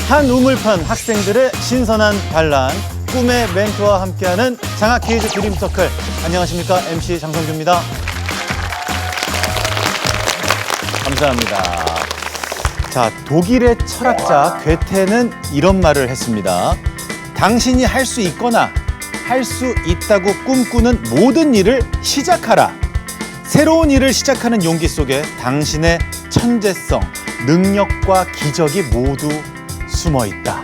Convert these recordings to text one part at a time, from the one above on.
한 우물판 학생들의 신선한 반란, 꿈의 멘토와 함께하는 장학 퀴즈 드림서클. 안녕하십니까, MC 장성규입니다. 감사합니다. 자, 독일의 철학자 괴테는 이런 말을 했습니다. 당신이 할 수 있거나 할 수 있다고 꿈꾸는 모든 일을 시작하라. 새로운 일을 시작하는 용기 속에 당신의 천재성, 능력과 기적이 모두 숨어 있다.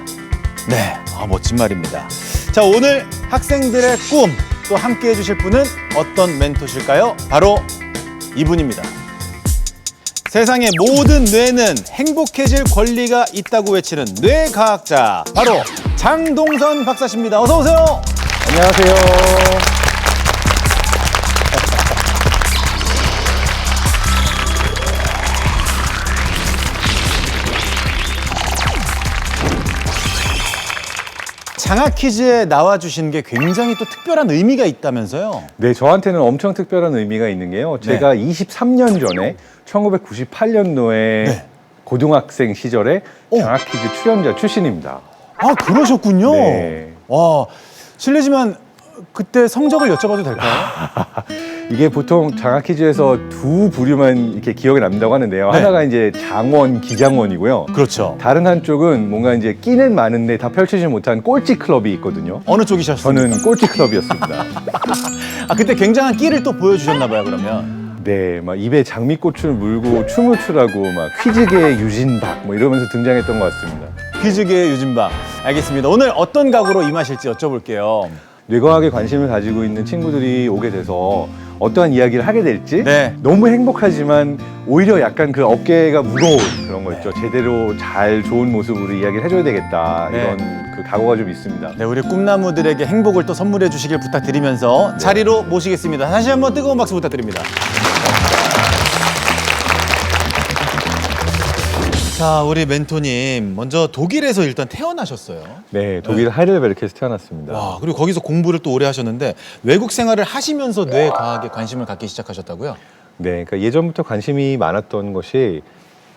네, 멋진 말입니다. 자, 오늘 학생들의 꿈 또 함께 해주실 분은 어떤 멘토실까요? 바로 이분입니다. 세상의 모든 뇌는 행복해질 권리가 있다고 외치는 뇌과학자, 바로 장동선 박사십니다. 어서 오세요. 안녕하세요. 장학 퀴즈에 나와주신 게 굉장히 또 특별한 의미가 있다면서요? 네, 저한테는 엄청 특별한 의미가 있는 게요. 제가 23년 전에 1998년도에 네. 고등학생 시절에 장학 퀴즈 출연자 출신입니다. 아, 그러셨군요. 네. 와, 실례지만 그때 성적을 여쭤봐도 될까요? 이게 보통 장학 퀴즈에서 두 부류만 이렇게 기억에 남는다고 하는데요. 네. 하나가 이제 장원, 기장원이고요. 그렇죠. 다른 한쪽은 뭔가 이제 끼는 많은데 다 펼치지 못한 꼴찌 클럽이 있거든요. 어느 쪽이셨습니까? 저는 꼴찌 클럽이었습니다. 아, 그때 굉장한 끼를 또 보여주셨나 봐요, 그러면. 네, 막 입에 장미꽃을 물고 춤을 추라고 막 퀴즈계의 유진박 뭐 이러면서 등장했던 것 같습니다. 퀴즈계의 유진박. 알겠습니다. 오늘 어떤 각오로 임하실지 여쭤볼게요. 뇌과학에 관심을 가지고 있는 친구들이 오게 돼서 어떠한 이야기를 하게 될지 네. 너무 행복하지만 오히려 약간 그 어깨가 무거운 그런 거 있죠. 제대로 잘 좋은 모습으로 이야기를 해줘야 되겠다. 네. 이런 그 각오가 좀 있습니다. 네, 우리 꿈나무들에게 행복을 또 선물해 주시길 부탁드리면서 자리로 모시겠습니다. 다시 한번 뜨거운 박수 부탁드립니다. 자, 우리 멘토님, 먼저 독일에서 일단 태어나셨어요. 네, 독일 하이델베르크에서 태어났습니다. 와, 그리고 거기서 공부를 또 오래 하셨는데 외국 생활을 하시면서 뇌과학에 관심을 갖기 시작하셨다고요? 네, 그러니까 예전부터 관심이 많았던 것이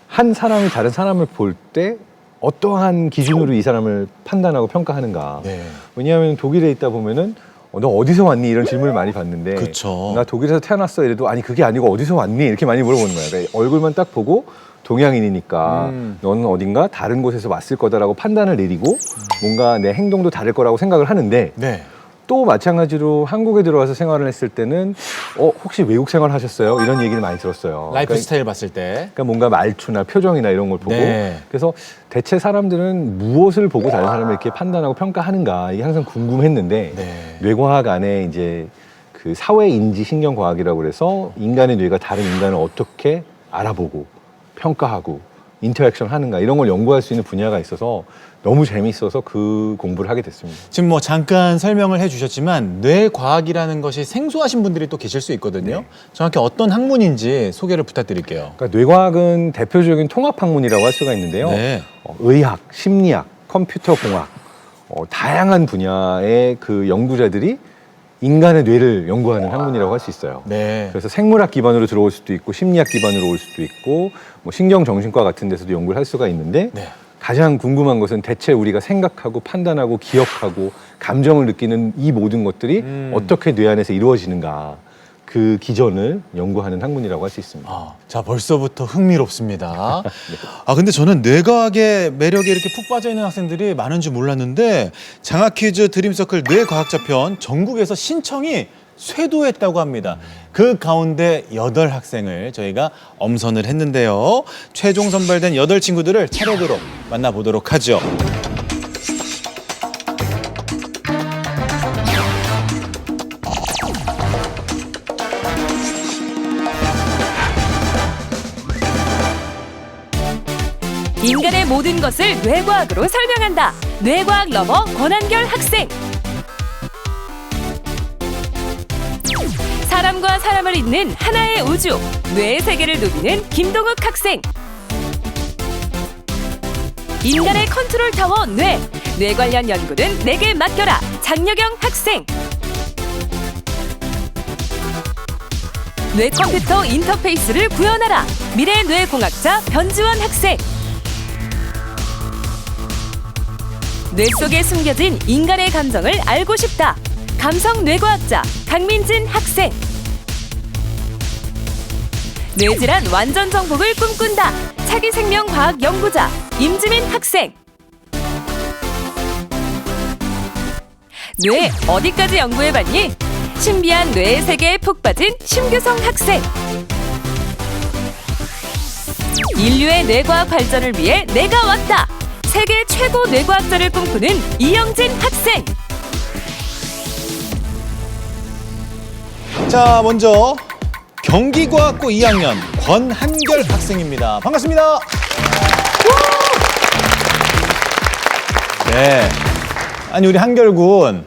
한 사람이 다른 사람을 볼 때 어떠한 기준으로 이 사람을 판단하고 평가하는가. 네. 왜냐하면 독일에 있다 보면은 너 어디서 왔니? 이런 질문을 많이 받는데 그쵸. 나 독일에서 태어났어 이래도 아니 그게 아니고 어디서 왔니? 이렇게 많이 물어보는 거야. 그러니까 얼굴만 딱 보고 동양인이니까 너는 어딘가 다른 곳에서 왔을 거다라고 판단을 내리고 뭔가 내 행동도 다를 거라고 생각을 하는데 네. 또 마찬가지로 한국에 들어와서 생활을 했을 때는 혹시 외국 생활 하셨어요? 이런 얘기를 많이 들었어요. 라이프 그러니까 스타일 봤을 때. 그러니까 뭔가 말투나 표정이나 이런 걸 보고 네. 그래서 대체 사람들은 무엇을 보고 다른 사람을 이렇게 판단하고 평가하는가 이게 항상 궁금했는데 네. 뇌과학 안에 이제 그 사회인지 신경과학이라고 그래서 인간의 뇌가 다른 인간을 어떻게 알아보고 평가하고 인터랙션 하는가 이런 걸 연구할 수 있는 분야가 있어서 너무 재미있어서 그 공부를 하게 됐습니다. 지금 뭐 잠깐 설명을 해주셨지만 뇌과학이라는 것이 생소하신 분들이 또 계실 수 있거든요. 네. 정확히 어떤 학문인지 소개를 부탁드릴게요. 그러니까 뇌과학은 대표적인 통합학문이라고 할 수가 있는데요. 네. 의학, 심리학, 컴퓨터공학 다양한 분야의 그 연구자들이 인간의 뇌를 연구하는 학문이라고 할 수 있어요. 네. 그래서 생물학 기반으로 들어올 수도 있고 심리학 기반으로 올 수도 있고 뭐 신경정신과 같은 데서도 연구를 할 수가 있는데 네. 가장 궁금한 것은 대체 우리가 생각하고 판단하고 기억하고 감정을 느끼는 이 모든 것들이 어떻게 뇌 안에서 이루어지는가 그 기전을 연구하는 학문이라고 할 수 있습니다. 자, 벌써부터 흥미롭습니다. 아, 근데 저는 뇌과학의 매력에 이렇게 푹 빠져 있는 학생들이 많은 줄 몰랐는데 장학 퀴즈 드림서클 뇌과학자 편 전국에서 신청이 쇄도했다고 합니다. 그 가운데 8학생을 저희가 엄선을 했는데요. 최종 선발된 8친구들을 차례대로 만나보도록 하죠. 인간의 모든 것을 뇌과학으로 설명한다. 뇌과학 러버 권한결 학생. 사람과 사람을 잇는 하나의 우주. 뇌의 세계를 누비는 김동욱 학생. 인간의 컨트롤 타워 뇌. 뇌 관련 연구는 내게 맡겨라. 장여경 학생. 뇌 컴퓨터 인터페이스를 구현하라. 미래 뇌공학자 변지원 학생. 뇌 속에 숨겨진 인간의 감정을 알고 싶다. 감성 뇌과학자 강민진 학생. 뇌질환 완전 정복을 꿈꾼다. 차기 생명 과학 연구자 임지민 학생. 뇌 어디까지 연구해봤니? 신비한 뇌의 세계에 푹 빠진 심규성 학생. 인류의 뇌과학 발전을 위해 내가 왔다. 세계 최고 뇌과학자를 꿈꾸는 이영진 학생. 자, 먼저 경기과학고 2학년 권한결 학생입니다. 반갑습니다. 네. 아니, 우리 한결 군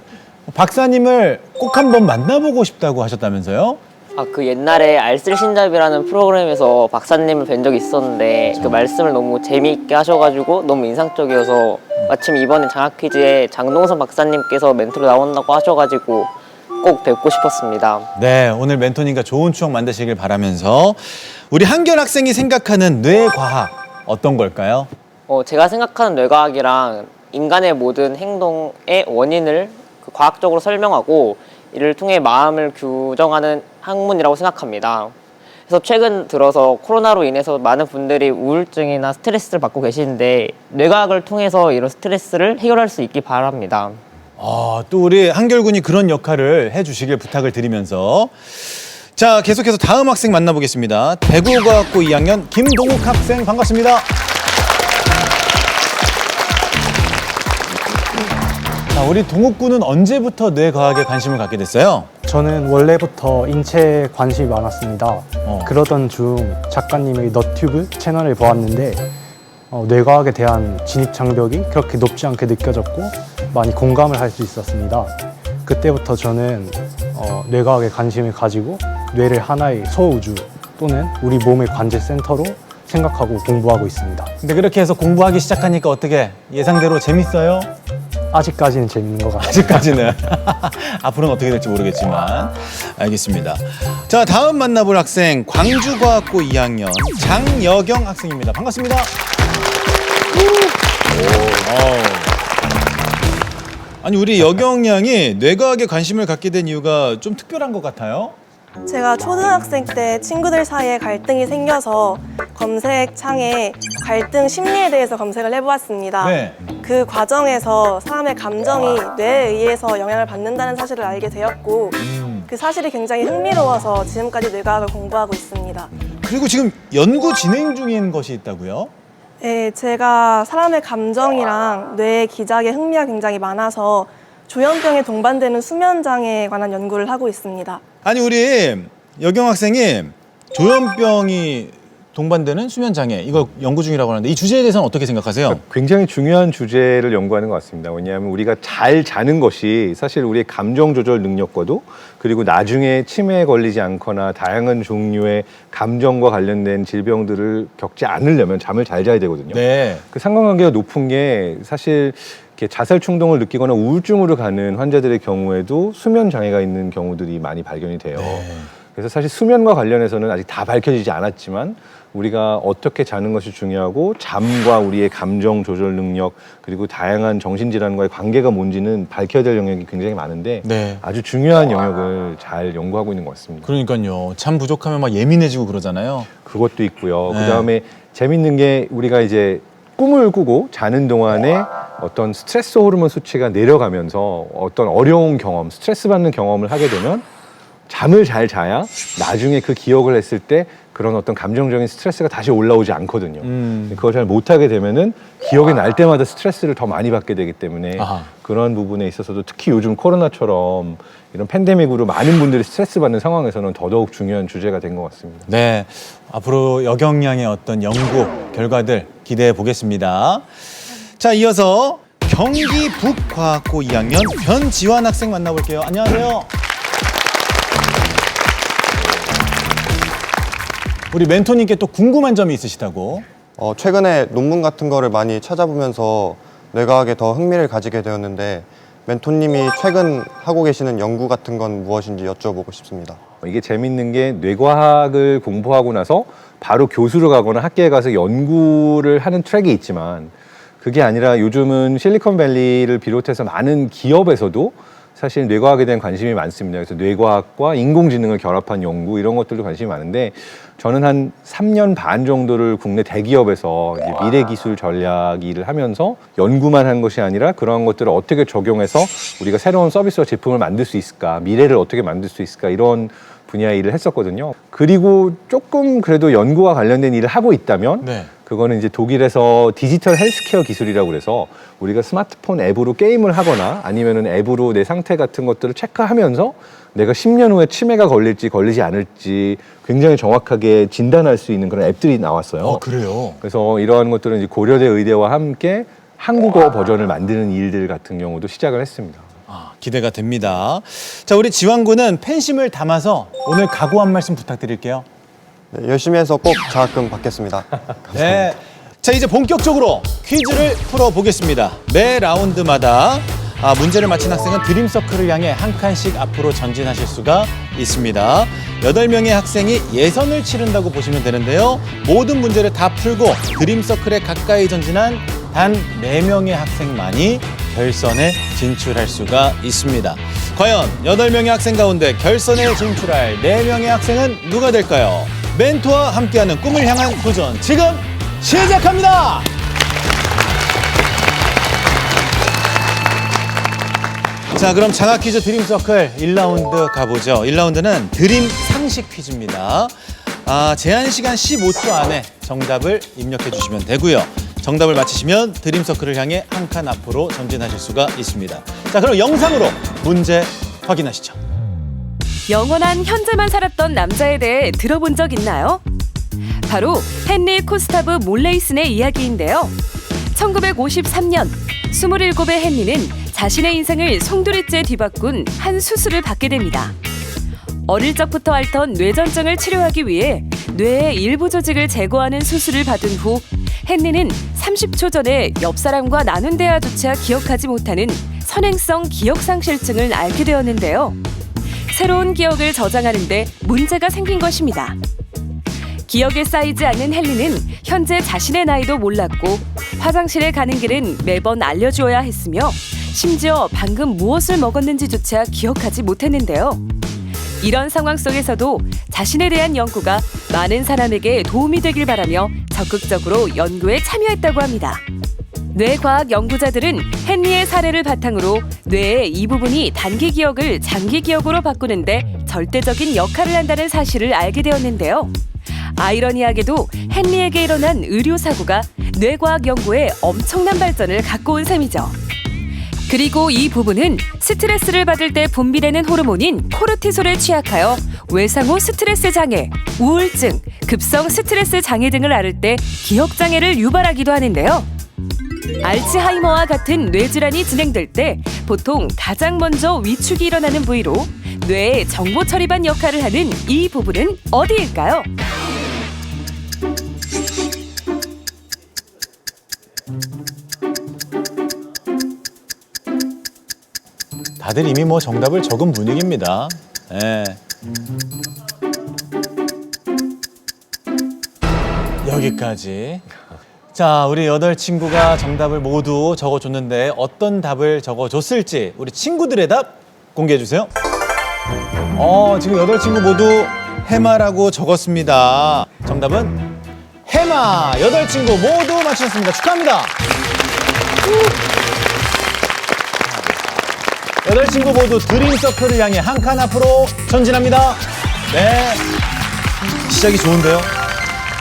박사님을 꼭 한번 만나보고 싶다고 하셨다면서요? 그 옛날에 알쓸신잡이라는 프로그램에서 박사님을 뵌 적이 있었는데 그 말씀을 너무 재미있게 하셔가지고 너무 인상적이어서 마침 이번에 장학 퀴즈에 장동선 박사님께서 멘토로 나온다고 하셔가지고 꼭 뵙고 싶었습니다. 네, 오늘 멘토님과 좋은 추억 만드시길 바라면서 우리 한결 학생이 생각하는 뇌과학 어떤 걸까요? 제가 생각하는 뇌과학이랑 인간의 모든 행동의 원인을 과학적으로 설명하고 이를 통해 마음을 규정하는 학문이라고 생각합니다. 그래서 최근 들어서 코로나로 인해서 많은 분들이 우울증이나 스트레스를 받고 계시는데 뇌과학을 통해서 이런 스트레스를 해결할 수 있기 바랍니다. 또 우리 한결 군이 그런 역할을 해주시길 부탁을 드리면서 자, 계속해서 다음 학생 만나보겠습니다. 대구과학고 2학년 김동욱 학생 반갑습니다. 자, 우리 동욱 군은 언제부터 뇌과학에 관심을 갖게 됐어요? 저는 원래부터 인체에 관심이 많았습니다. 그러던 중 작가님의 너튜브 채널을 보았는데 뇌과학에 대한 진입 장벽이 그렇게 높지 않게 느껴졌고 많이 공감을 할 수 있었습니다. 그때부터 저는 뇌과학에 관심을 가지고 뇌를 하나의 소우주 또는 우리 몸의 관제 센터로 생각하고 공부하고 있습니다. 근데 그렇게 해서 공부하기 시작하니까 어떻게 예상대로 재밌어요? 아직까지는 재밌는 것 같아요. 아직까지는. 앞으로는 어떻게 될지 모르겠지만 알겠습니다. 자, 다음 만나볼 학생 광주과학고 2학년 장여경 학생입니다. 반갑습니다. 아니, 우리 여경 양이 뇌과학에 관심을 갖게 된 이유가 좀 특별한 것 같아요. 제가 초등학생 때 친구들 사이에 갈등이 생겨서 검색창에 갈등 심리에 대해서 검색을 해보았습니다. 네. 그 과정에서 사람의 감정이 뇌에 의해서 영향을 받는다는 사실을 알게 되었고 그 사실이 굉장히 흥미로워서 지금까지 뇌과학을 공부하고 있습니다. 그리고 지금 연구 진행 중인 것이 있다고요? 네, 제가 사람의 감정이랑 뇌의 기작에 흥미가 굉장히 많아서 조현병에 동반되는 수면장애에 관한 연구를 하고 있습니다. 아니, 우리 여경 학생이 조현병이 동반되는 수면장애 이거 연구 중이라고 하는데 이 주제에 대해서는 어떻게 생각하세요? 굉장히 중요한 주제를 연구하는 것 같습니다. 왜냐하면 우리가 잘 자는 것이 사실 우리의 감정 조절 능력과도 그리고 나중에 치매에 걸리지 않거나 다양한 종류의 감정과 관련된 질병들을 겪지 않으려면 잠을 잘 자야 되거든요. 네. 그 상관관계가 높은 게 사실 이렇게 자살 충동을 느끼거나 우울증으로 가는 환자들의 경우에도 수면 장애가 있는 경우들이 많이 발견이 돼요. 네. 그래서 사실 수면과 관련해서는 아직 다 밝혀지지 않았지만 우리가 어떻게 자는 것이 중요하고 잠과 우리의 감정 조절 능력 그리고 다양한 정신질환과의 관계가 뭔지는 밝혀야 될 영역이 굉장히 많은데 네. 아주 중요한 영역을 잘 연구하고 있는 것 같습니다. 그러니까요. 잠 부족하면 막 예민해지고 그러잖아요. 그것도 있고요. 네. 그다음에 재밌는 게 우리가 이제 꿈을 꾸고 자는 동안에 어떤 스트레스 호르몬 수치가 내려가면서 어떤 어려운 경험, 스트레스 받는 경험을 하게 되면 잠을 잘 자야 나중에 그 기억을 했을 때 그런 어떤 감정적인 스트레스가 다시 올라오지 않거든요. 그걸 잘 못하게 되면은 기억이 날 때마다 스트레스를 더 많이 받게 되기 때문에 아하. 그런 부분에 있어서도 특히 요즘 코로나처럼 이런 팬데믹으로 많은 분들이 스트레스 받는 상황에서는 더더욱 중요한 주제가 된 것 같습니다. 네. 앞으로 여경 양의 어떤 연구 결과들 기대해 보겠습니다. 자, 이어서 경기 북과학고 2학년 변지환 학생 만나볼게요. 안녕하세요. 우리 멘토님께 또 궁금한 점이 있으시다고. 최근에 논문 같은 거를 많이 찾아보면서 뇌과학에 더 흥미를 가지게 되었는데 멘토님이 최근 하고 계시는 연구 같은 건 무엇인지 여쭤보고 싶습니다. 이게 재밌는 게 뇌과학을 공부하고 나서 바로 교수로 가거나 학계에 가서 연구를 하는 트랙이 있지만 그게 아니라 요즘은 실리콘밸리를 비롯해서 많은 기업에서도 사실 뇌과학에 대한 관심이 많습니다. 그래서 뇌과학과 인공지능을 결합한 연구 이런 것들도 관심이 많은데 저는 한 3년 반 정도를 국내 대기업에서 이제 미래기술 전략 일을 하면서 연구만 한 것이 아니라 그러한 것들을 어떻게 적용해서 우리가 새로운 서비스와 제품을 만들 수 있을까, 미래를 어떻게 만들 수 있을까 이런 분야의 일을 했었거든요. 그리고 조금 그래도 연구와 관련된 일을 하고 있다면 네. 그거는 이제 독일에서 디지털 헬스케어 기술이라고 그래서 우리가 스마트폰 앱으로 게임을 하거나 아니면은 앱으로 내 상태 같은 것들을 체크하면서 내가 10년 후에 치매가 걸릴지 걸리지 않을지 굉장히 정확하게 진단할 수 있는 그런 앱들이 나왔어요. 그래요? 그래서 이러한 것들은 이제 고려대 의대와 함께 한국어 버전을 만드는 일들 같은 경우도 시작을 했습니다. 기대가 됩니다. 자, 우리 지왕군은 팬심을 담아서 오늘 각오 한 말씀 부탁드릴게요. 네, 열심히 해서 꼭 장학금 받겠습니다. 네. 자, 이제 본격적으로 퀴즈를 풀어보겠습니다. 매 라운드마다 문제를 맞힌 학생은 드림서클을 향해 한 칸씩 앞으로 전진하실 수가 있습니다. 8명의 학생이 예선을 치른다고 보시면 되는데요. 모든 문제를 다 풀고 드림서클에 가까이 전진한 단 4명의 학생만이 결선에 진출할 수가 있습니다. 과연 8명의 학생 가운데 결선에 진출할 4명의 학생은 누가 될까요? 멘토와 함께하는 꿈을 향한 도전 지금 시작합니다. 자, 그럼 장학 퀴즈 드림서클 1라운드 가보죠. 1라운드는 드림 상식 퀴즈입니다. 제한 시간 15초 안에 정답을 입력해 주시면 되고요. 정답을 맞히시면 드림서클을 향해 한 칸 앞으로 전진하실 수가 있습니다. 자, 그럼 영상으로 문제 확인하시죠. 영원한 현재만 살았던 남자에 대해 들어본 적 있나요? 바로 헨리 코스타브 몰레이슨의 이야기인데요. 1953년 27의 헨리는 자신의 인생을 송두리째 뒤바꾼 한 수술을 받게 됩니다. 어릴 적부터 앓던 뇌전증을 치료하기 위해 뇌의 일부 조직을 제거하는 수술을 받은 후 헨리는 30초 전에 옆 사람과 나눈 대화조차 기억하지 못하는 선행성 기억상실증을 앓게 되었는데요. 새로운 기억을 저장하는 데 문제가 생긴 것입니다. 기억에 쌓이지 않는 헨리는 현재 자신의 나이도 몰랐고 화장실에 가는 길은 매번 알려주어야 했으며 심지어 방금 무엇을 먹었는지조차 기억하지 못했는데요. 이런 상황 속에서도 자신에 대한 연구가 많은 사람에게 도움이 되길 바라며 적극적으로 연구에 참여했다고 합니다. 뇌과학 연구자들은 헨리의 사례를 바탕으로 뇌의 이 부분이 단기 기억을 장기 기억으로 바꾸는데 절대적인 역할을 한다는 사실을 알게 되었는데요. 아이러니하게도 헨리에게 일어난 의료사고가 뇌과학 연구에 엄청난 발전을 갖고 온 셈이죠. 그리고 이 부분은 스트레스를 받을 때 분비되는 호르몬인 코르티솔에 취약하여 외상후 스트레스 장애, 우울증, 급성 스트레스 장애 등을 앓을 때 기억 장애를 유발하기도 하는데요. 알츠하이머와 같은 뇌질환이 진행될 때 보통 가장 먼저 위축이 일어나는 부위로 뇌의 정보 처리반 역할을 하는 이 부분은 어디일까요? 다들 이미 뭐 정답을 적은 분위기입니다. 예. 여기까지. 자, 우리 8친구가 정답을 모두 적어줬는데 어떤 답을 적어줬을지 우리 친구들의 답 공개해주세요. 지금 8친구 모두 해마라고 적었습니다. 정답은 해마. 8친구 모두 맞추셨습니다. 축하합니다. 8친구 모두 드림서클을 향해 한 칸 앞으로 전진합니다. 네. 시작이 좋은데요?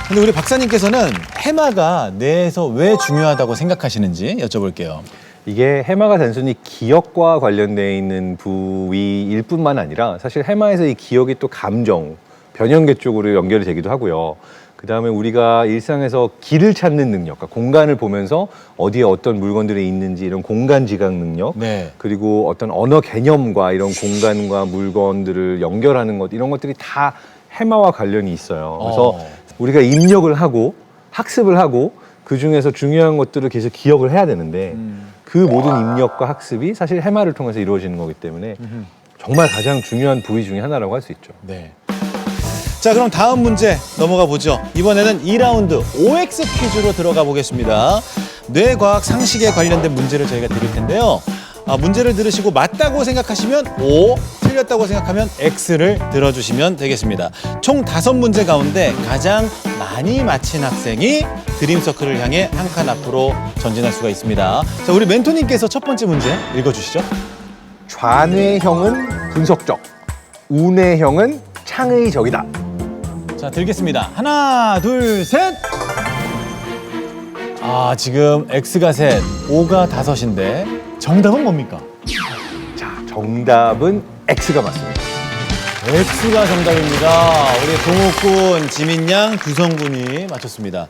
근데 우리 박사님께서는 해마가 뇌에서 왜 중요하다고 생각하시는지 여쭤볼게요. 이게 해마가 단순히 기억과 관련되어 있는 부위일 뿐만 아니라 사실 해마에서 이 기억이 또 감정, 변형계 쪽으로 연결이 되기도 하고요. 그 다음에 우리가 일상에서 길을 찾는 능력, 그러니까 공간을 보면서 어디에 어떤 물건들이 있는지 이런 공간 지각 능력, 네. 그리고 어떤 언어 개념과 이런 공간과 물건들을 연결하는 것, 이런 것들이 다 해마와 관련이 있어요. 그래서 우리가 입력을 하고 학습을 하고 그 중에서 중요한 것들을 계속 기억을 해야 되는데 그 모든 입력과 학습이 사실 해마를 통해서 이루어지는 거기 때문에 정말 가장 중요한 부위 중에 하나라고 할 수 있죠. 네. 자, 그럼 다음 문제 넘어가 보죠. 이번에는 2라운드 OX 퀴즈로 들어가 보겠습니다. 뇌과학 상식에 관련된 문제를 저희가 드릴 텐데요. 문제를 들으시고 맞다고 생각하시면 O, 틀렸다고 생각하면 X를 들어주시면 되겠습니다. 총 5문제 가운데 가장 많이 맞힌 학생이 드림서클을 향해 한 칸 앞으로 전진할 수가 있습니다. 자, 우리 멘토님께서 첫 번째 문제 읽어주시죠. 좌뇌형은 분석적, 우뇌형은 창의적이다. 자, 들겠습니다. 하나, 둘, 셋. 지금 X가 셋, O가 5인데 정답은 뭡니까? 자, 정답은 X가 맞습니다. X가 정답입니다. 우리 동욱군, 지민양, 규성군이 맞췄습니다.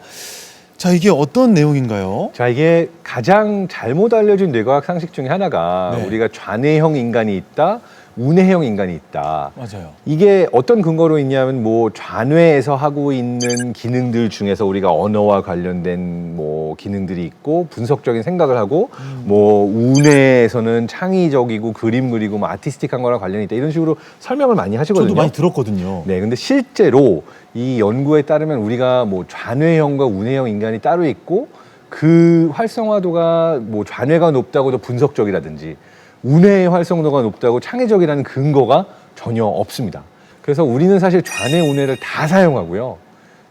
자, 이게 어떤 내용인가요? 자, 이게 가장 잘못 알려진 뇌과학 상식 중에 하나가 네. 우리가 좌뇌형 인간이 있다, 우뇌형 인간이 있다. 맞아요. 이게 어떤 근거로 있냐면 뭐 좌뇌에서 하고 있는 기능들 중에서 우리가 언어와 관련된 뭐 기능들이 있고 분석적인 생각을 하고 뭐 우뇌에서는 창의적이고 그림 그리고 뭐 아티스틱한 거랑 관련이 있다 이런 식으로 설명을 많이 하시거든요. 저도 많이 들었거든요. 네, 근데 실제로 이 연구에 따르면 우리가 뭐 좌뇌형과 우뇌형 인간이 따로 있고 그 활성화도가 뭐 좌뇌가 높다고 더 분석적이라든지 우뇌의 활성도가 높다고 창의적이라는 근거가 전혀 없습니다. 그래서 우리는 사실 좌뇌, 우뇌를 다 사용하고요.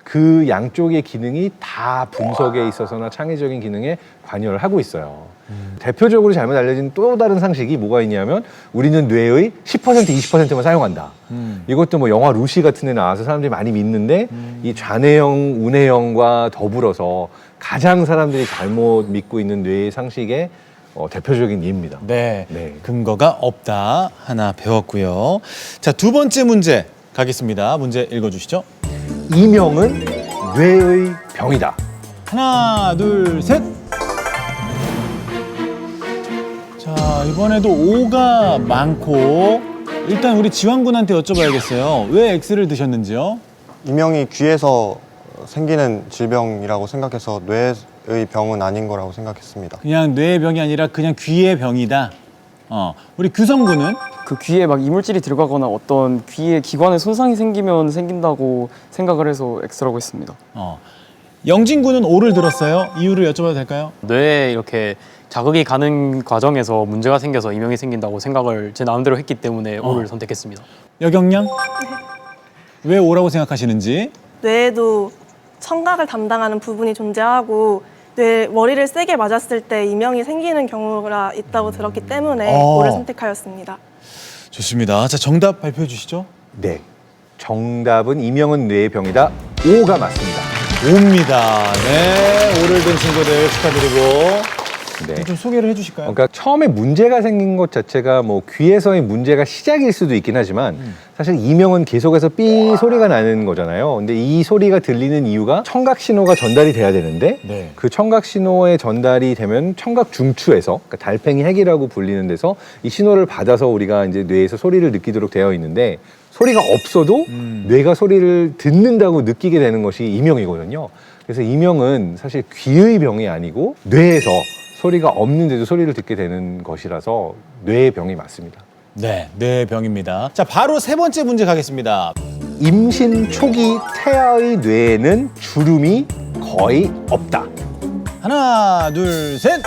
그 양쪽의 기능이 다 분석에 있어서나 창의적인 기능에 관여를 하고 있어요. 대표적으로 잘못 알려진 또 다른 상식이 뭐가 있냐면 우리는 뇌의 10%, 20%만 사용한다. 이것도 뭐 영화 루시 같은 데 나와서 사람들이 많이 믿는데 이 좌뇌형, 우뇌형과 더불어서 가장 사람들이 잘못 믿고 있는 뇌의 상식의 대표적인 예입니다. 네, 네. 근거가 없다 하나 배웠고요. 자, 두 번째 문제 가겠습니다. 문제 읽어주시죠. 이명은 뇌의 병이다. 하나, 둘, 셋. 자, 이번에도 O가 많고 일단 우리 지환군한테 여쭤봐야겠어요. 왜 X를 드셨는지요? 이명이 귀에서 생기는 질병이라고 생각해서 뇌의 병은 아닌 거라고 생각했습니다. 그냥 뇌의 병이 아니라 그냥 귀의 병이다. 우리 규성군은? 그 귀에 막 이물질이 들어가거나 어떤 귀의 기관에 손상이 생기면 생긴다고 생각을 해서 X라고 했습니다. 영진군은 O를 들었어요. 이유를 여쭤봐도 될까요? 뇌에 이렇게 자극이 가는 과정에서 문제가 생겨서 이명이 생긴다고 생각을 제 나름대로 했기 때문에 O를 선택했습니다. 여경양? 왜 O라고 생각하시는지? 뇌에도 청각을 담당하는 부분이 존재하고 뇌 머리를 세게 맞았을 때 이명이 생기는 경우가 있다고 들었기 때문에 O를 선택하였습니다. 좋습니다. 자, 정답 발표해 주시죠. 네. 정답은 이명은 뇌의 병이다. O가 맞습니다. O입니다. 네, O를 든 친구들 축하드리고. 네. 좀 소개를 해주실까요? 그러니까 처음에 문제가 생긴 것 자체가 뭐 귀에서의 문제가 시작일 수도 있긴 하지만 사실 이명은 계속해서 삐 소리가 나는 거잖아요. 근데 이 소리가 들리는 이유가 청각 신호가 전달이 돼야 되는데 네. 그 청각 신호의 전달이 되면 청각 중추에서 그러니까 달팽이 핵이라고 불리는 데서 이 신호를 받아서 우리가 이제 뇌에서 소리를 느끼도록 되어 있는데 소리가 없어도 뇌가 소리를 듣는다고 느끼게 되는 것이 이명이거든요. 그래서 이명은 사실 귀의 병이 아니고 뇌에서 소리가 없는데도 소리를 듣게 되는 것이라서 뇌의 병이 맞습니다. 네, 뇌의 병입니다. 자, 바로 세 번째 문제 가겠습니다. 임신 초기 태아의 뇌에는 주름이 거의 없다. 하나, 둘, 셋.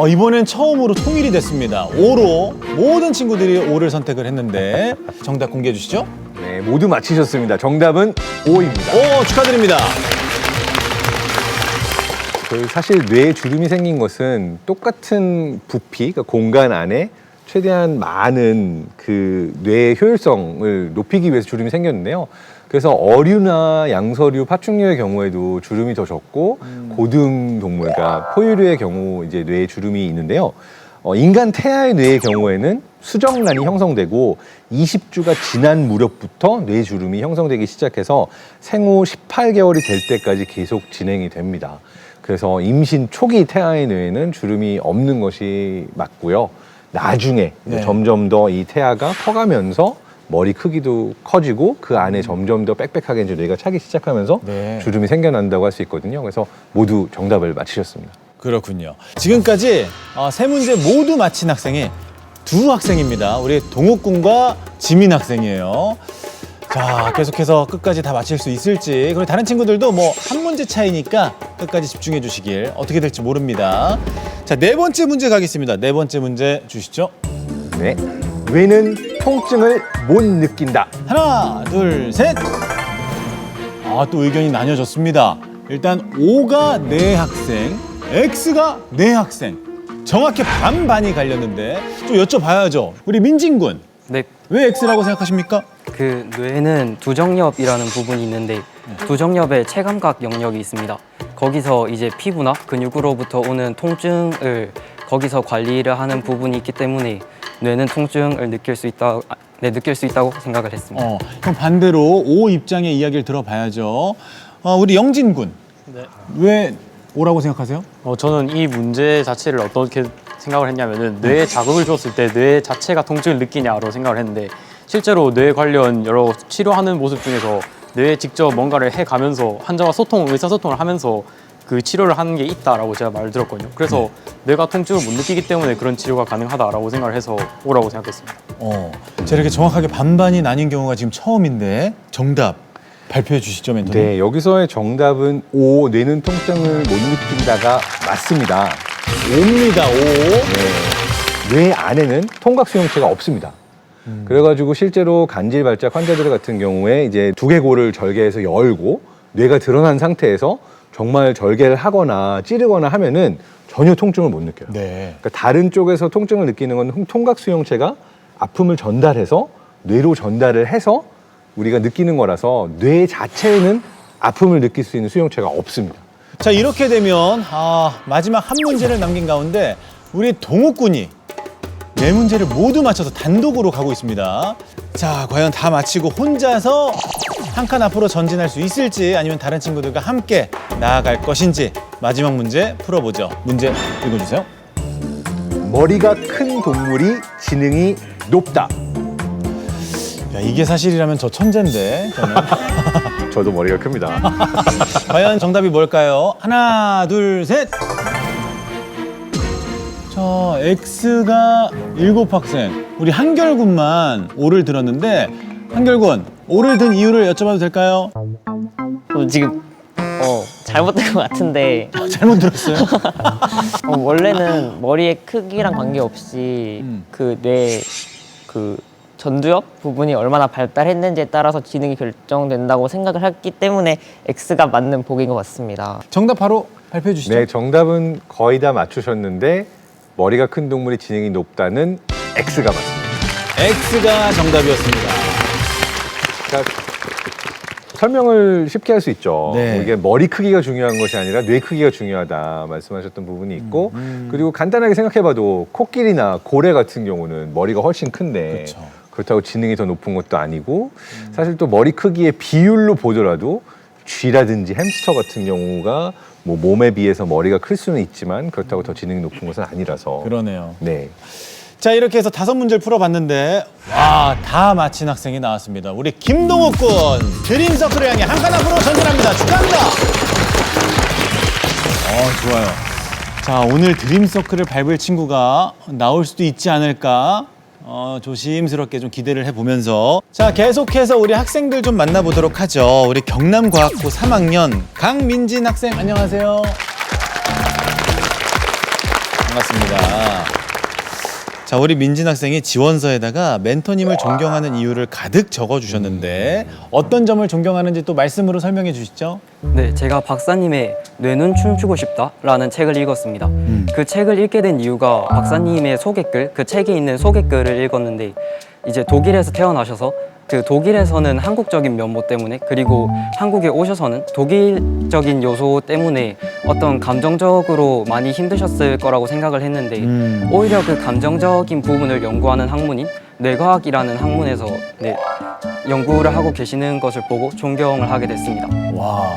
이번엔 처음으로 통일이 됐습니다. O로 모든 친구들이 O를 선택을 했는데 정답 공개해 주시죠. 네, 모두 맞히셨습니다. 정답은 O입니다. 오, 축하드립니다. 사실 뇌에 주름이 생긴 것은 똑같은 부피, 그러니까 공간 안에 최대한 많은 그 뇌의 효율성을 높이기 위해서 주름이 생겼는데요. 그래서 어류나 양서류, 파충류의 경우에도 주름이 더 적고 고등 동물, 그러니까 포유류의 경우 이제 뇌에 주름이 있는데요. 인간 태아의 뇌의 경우에는 수정란이 형성되고 20주가 지난 무렵부터 뇌주름이 형성되기 시작해서 생후 18개월이 될 때까지 계속 진행이 됩니다. 그래서 임신 초기 태아의 뇌에는 주름이 없는 것이 맞고요. 나중에 네. 점점 더 이 태아가 커가면서 머리 크기도 커지고 그 안에 점점 더 빽빽하게 이제 뇌가 차기 시작하면서 네. 주름이 생겨난다고 할 수 있거든요. 그래서 모두 정답을 맞히셨습니다. 그렇군요. 지금까지 세 문제 모두 맞힌 학생이 두 학생입니다. 우리 동욱군과 지민 학생이에요. 자, 계속해서 끝까지 다 맞힐 수 있을지. 그리고 다른 친구들도 뭐 한 문제 차이니까 끝까지 집중해 주시길. 어떻게 될지 모릅니다. 자, 네 번째 문제 가겠습니다. 네 번째 문제 주시죠. 네. 뇌는 통증을 못 느낀다. 하나, 둘, 셋. 아, 또 의견이 나뉘어졌습니다. 일단 O가 네 학생, X가 네 학생. 정확히 반반이 갈렸는데 좀 여쭤봐야죠. 우리 민진 군. 네, 왜 X라고 생각하십니까? 그 뇌는 두정엽이라는 부분이 있는데 두정엽에 체감각 영역이 있습니다. 거기서 이제 피부나 근육으로부터 오는 통증을 거기서 관리를 하는 부분이 있기 때문에 뇌는 통증을 느낄 수 있다고 생각을 했습니다. 그럼 반대로 O 입장의 이야기를 들어봐야죠. 우리 영진 군. 네. 왜 O라고 생각하세요? 저는 이 문제 자체를 어떻게 생각을 했냐면은 뇌에 자극을 줬을 때 뇌 자체가 통증을 느끼냐로 생각을 했는데 실제로 뇌 관련 여러 치료하는 모습 중에서 뇌에 직접 뭔가를 해가면서 환자와 의사소통을 하면서 그 치료를 하는 게 있다라고 제가 말을 들었거든요. 그래서 뇌가 통증을 못 느끼기 때문에 그런 치료가 가능하다라고 생각을 해서 O라고 생각했습니다. 제가 이렇게 정확하게 반반이 나뉜 경우가 지금 처음인데 정답 발표해 주시죠, 멘토님. 네, 여기서의 정답은 O, 뇌는 통증을 못 느낀다가 맞습니다. O입니다, O. 네. 뇌 안에는 통각 수용체가 없습니다. 그래가지고 실제로 간질 발작 환자들 같은 경우에 이제 두개골을 절개해서 열고 뇌가 드러난 상태에서 정말 절개를 하거나 찌르거나 하면은 전혀 통증을 못 느껴요. 네. 그러니까 다른 쪽에서 통증을 느끼는 건 통각 수용체가 아픔을 전달해서 뇌로 전달을 해서 우리가 느끼는 거라서 뇌 자체에는 아픔을 느낄 수 있는 수용체가 없습니다. 자, 이렇게 되면 마지막 한 문제를 남긴 가운데 우리 동욱 군이 네 문제를 모두 맞춰서 단독으로 가고 있습니다. 자, 과연 다 마치고 혼자서 한 칸 앞으로 전진할 수 있을지 아니면 다른 친구들과 함께 나아갈 것인지 마지막 문제 풀어보죠. 문제 읽어주세요. 머리가 큰 동물이 지능이 높다. 야, 이게 사실이라면 저 천재인데 저는. 저도 머리가 큽니다. 과연 정답이 뭘까요? 하나, 둘, 셋. 자, X가 7학생. 우리 한결군만 O를 들었는데 한결군, O를 든 이유를 여쭤봐도 될까요? 지금 잘못된 것 같은데 잘못 들었어요? 원래는 머리의 크기랑 관계없이 그 뇌 그 전두엽 부분이 얼마나 발달했는지에 따라서 지능이 결정된다고 생각을 했기 때문에 X가 맞는 복인 것 같습니다. 정답 바로 발표해 주시죠. 네, 정답은 거의 다 맞추셨는데 머리가 큰 동물이 지능이 높다는 X가 맞습니다. X가 정답이었습니다. 그러니까 설명을 쉽게 할 수 있죠. 네. 이게 머리 크기가 중요한 것이 아니라 뇌 크기가 중요하다 말씀하셨던 부분이 있고 그리고 간단하게 생각해봐도 코끼리나 고래 같은 경우는 머리가 훨씬 큰데 그쵸. 그렇다고 지능이 더 높은 것도 아니고 사실 또 머리 크기의 비율로 보더라도 쥐라든지 햄스터 같은 경우가 뭐 몸에 비해서 머리가 클 수는 있지만 그렇다고 더 지능이 높은 것은 아니라서 그러네요. 네. 자, 이렇게 해서 5문제를 풀어봤는데 와, 다 맞힌 학생이 나왔습니다. 우리 김동욱 군 드림서클을 향해 한 칸 앞으로 전진합니다. 축하합니다. 좋아요. 자, 오늘 드림서클을 밟을 친구가 나올 수도 있지 않을까 조심스럽게 좀 기대를 해보면서 자, 계속해서 우리 학생들 좀 만나보도록 하죠. 우리 경남과학고 3학년 강민진 학생 안녕하세요. 반갑습니다. 자, 우리 민진 학생이 지원서에다가 멘토님을 존경하는 이유를 가득 적어주셨는데 어떤 점을 존경하는지 또 말씀으로 설명해 주시죠. 네, 제가 박사님의 뇌는 춤추고 싶다라는 책을 읽었습니다. 그 책을 읽게 된 이유가 박사님의 소개글, 그 책에 있는 소개글을 읽었는데 이제 독일에서 태어나셔서 그 독일에서는 한국적인 면모 때문에 그리고 한국에 오셔서는 독일적인 요소 때문에 어떤 감정적으로 많이 힘드셨을 거라고 생각을 했는데 오히려 그 감정적인 부분을 연구하는 학문인 뇌과학이라는 학문에서 연구를 하고 계시는 것을 보고 존경을 하게 됐습니다. 와,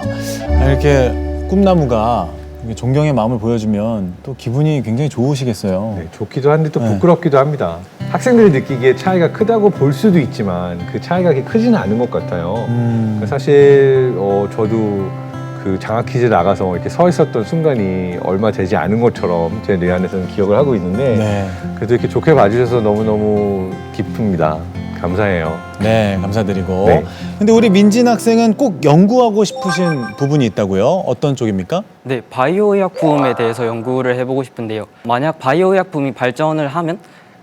이렇게 꿈나무가 이렇게 존경의 마음을 보여주면 또 기분이 굉장히 좋으시겠어요. 네, 좋기도 한데 또 부끄럽기도 합니다. 학생들이 느끼기에 차이가 크다고 볼 수도 있지만 그 차이가 그렇게 크지는 않은 것 같아요. 그러니까 사실 저도 그 장학 퀴즈 나가서 이렇게 서 있었던 순간이 얼마 되지 않은 것처럼 제 뇌 안에서는 기억을 하고 있는데 그래도 이렇게 좋게 봐주셔서 너무너무 기쁩니다. 감사해요. 네, 감사드리고. 네. 근데 우리 민진 학생은 꼭 연구하고 싶으신 부분이 있다고요? 어떤 쪽입니까? 네, 바이오 의약품에 대해서 연구를 해보고 싶은데요. 만약 바이오 의약품이 발전을 하면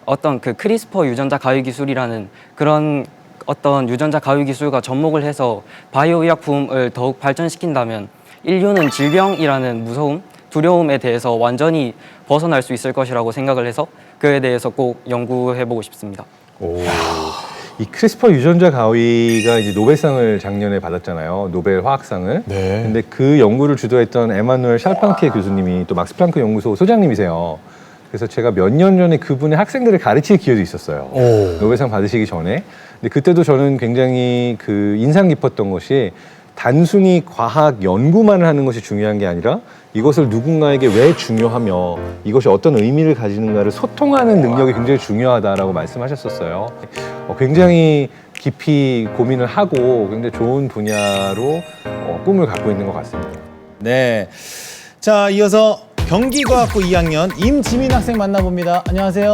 어떤 그 크리스퍼 유전자 가위 기술이라는 그런 어떤 유전자 가위 기술과 접목을 해서 바이오 의약품을 더욱 발전시킨다면 인류는 질병이라는 무서움, 두려움에 대해서 완전히 벗어날 수 있을 것이라고 생각을 해서 그에 대해서 꼭 연구해보고 싶습니다. 오. 이 크리스퍼 유전자 가위가 이제 노벨상을 작년에 받았잖아요. 노벨 화학상을. 네. 근데 그 연구를 주도했던 에마누엘 샬팡티에 교수님이 또 막스 플랑크 연구소 소장님이세요. 그래서 제가 몇 년 전에 그분의 학생들을 가르칠 기회도 있었어요. 오. 노벨상 받으시기 전에. 근데 그때도 저는 굉장히 그 인상 깊었던 것이 단순히 과학 연구만을 하는 것이 중요한 게 아니라 이것을 누군가에게 왜 중요하며 이것이 어떤 의미를 가지는가를 소통하는 능력이 굉장히 중요하다라고 말씀하셨었어요. 굉장히 깊이 고민을 하고 굉장히 좋은 분야로 꿈을 갖고 있는 것 같습니다. 네. 자, 이어서 경기과학부 2학년 임지민 학생 만나봅니다. 안녕하세요.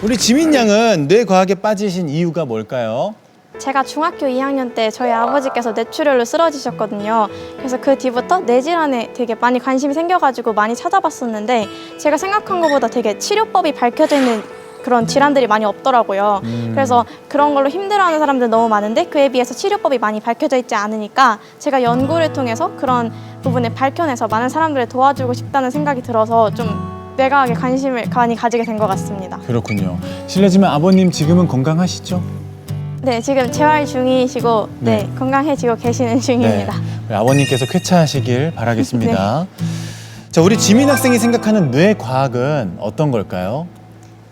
우리 지민 양은 뇌과학에 빠지신 이유가 뭘까요? 제가 중학교 2학년 때 저희 아버지께서 뇌출혈로 쓰러지셨거든요. 그래서 그 뒤부터 뇌질환에 되게 많이 관심이 생겨가지고 많이 찾아봤었는데 제가 생각한 것보다 되게 치료법이 밝혀져 있는 그런 질환들이 많이 없더라고요. 그래서 그런 걸로 힘들어하는 사람들 너무 많은데 그에 비해서 치료법이 많이 밝혀져 있지 않으니까 제가 연구를 통해서 그런 부분을 밝혀내서 많은 사람들을 도와주고 싶다는 생각이 들어서 좀 뇌과학에 관심을 많이 가지게 된 것 같습니다. 그렇군요. 실례지만 아버님 지금은 건강하시죠? 네, 지금 재활 중이시고 네, 건강해지고 계시는 중입니다. 네. 아버님께서 쾌차하시길 바라겠습니다. 자, 우리 지민 학생이 생각하는 뇌과학은 어떤 걸까요?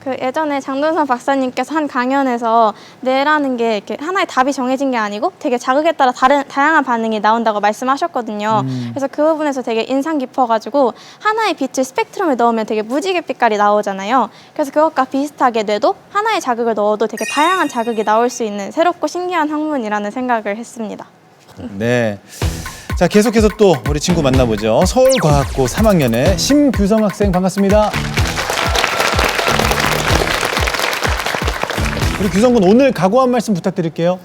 그 예전에 장동선 박사님께서 한 강연에서 뇌라는 게 이렇게 하나의 답이 정해진 게 아니고 되게 자극에 따라 다양한 반응이 나온다고 말씀하셨거든요. 그래서 그 부분에서 되게 인상 깊어가지고 하나의 빛을 스펙트럼에 넣으면 되게 무지개 빛깔이 나오잖아요. 그래서 그것과 비슷하게 뇌도 하나의 자극을 넣어도 되게 다양한 자극이 나올 수 있는 새롭고 신기한 학문이라는 생각을 했습니다. 네. 자, 계속해서 또 우리 친구 만나보죠. 서울과학고 3학년의 심규성 학생 반갑습니다. 우리 규성군 오늘 각오 한 말씀 부탁드릴게요.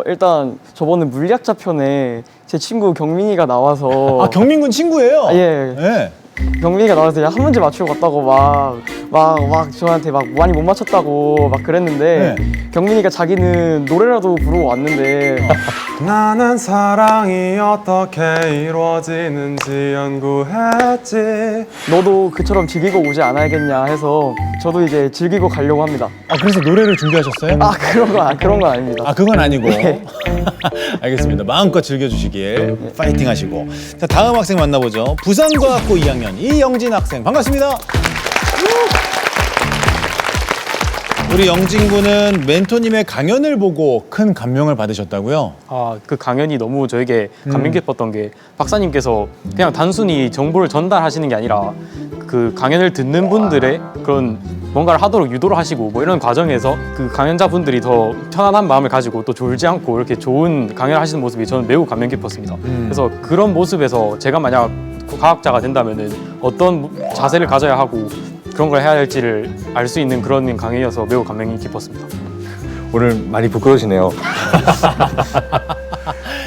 일단 저번에 물리학자 편에 제 친구 경민이가 나와서 아, 경민군 친구예요? 예. 네. 경민이가 나와서 그냥 한 문제 맞추고 갔다고 막 저한테 막 많이 못 맞췄다고 막 그랬는데 경민이가 자기는 노래라도 부르고 왔는데 나는 사랑이 어떻게 이루어지는지 연구했지. 너도 그처럼 즐기고 오지 않아야겠냐 해서 저도 이제 즐기고 가려고 합니다. 아, 그래서 노래를 준비하셨어요? 아 그런 건 아닙니다. 아, 그건 아니고. 알겠습니다. 마음껏 즐겨주시길 파이팅 하시고. 자, 다음 학생 만나보죠. 부산과학고 2학년 이영진 학생 반갑습니다. 우리 영진 군은 멘토님의 강연을 보고 큰 감명을 받으셨다고요? 아, 그 강연이 너무 저에게 감명 깊었던 게 박사님께서 그냥 단순히 정보를 전달하시는 게 아니라 그 강연을 듣는 분들의 그런 뭔가를 하도록 유도를 하시고 뭐 이런 과정에서 그 강연자분들이 더 편안한 마음을 가지고 또 졸지 않고 이렇게 좋은 강연을 하시는 모습이 저는 매우 감명 깊었습니다. 그래서 그런 모습에서 제가 만약 과학자가 된다면은 어떤 자세를 가져야 하고 그런 걸 해야 할지를 알 수 있는 그런 강연이어서 매우 감명이 깊었습니다. 오늘 많이 부끄러지네요.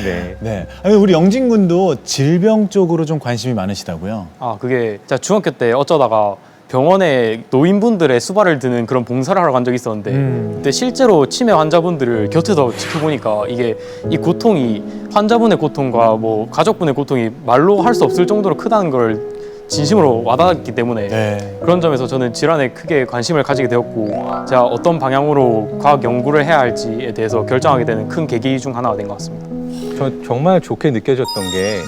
네. 네. 아니, 우리 영진 군도 질병 쪽으로 좀 관심이 많으시다고요? 아, 그게 제가 중학교 때 어쩌다가 병원에 노인분들의 수발을 드는 그런 봉사를 하러 간 적이 있었는데 그때 실제로 치매 환자분들을 곁에서 지켜보니까 이게 이 고통이 환자분의 고통과 뭐 가족분의 고통이 말로 할 수 없을 정도로 크다는 걸 진심으로 와닿았기 때문에 그런 점에서 저는 질환에 크게 관심을 가지게 되었고 제가 어떤 방향으로 과학 연구를 해야 할지에 대해서 결정하게 되는 큰 계기 중 하나가 된 것 같습니다. 저 정말 좋게 느껴졌던 게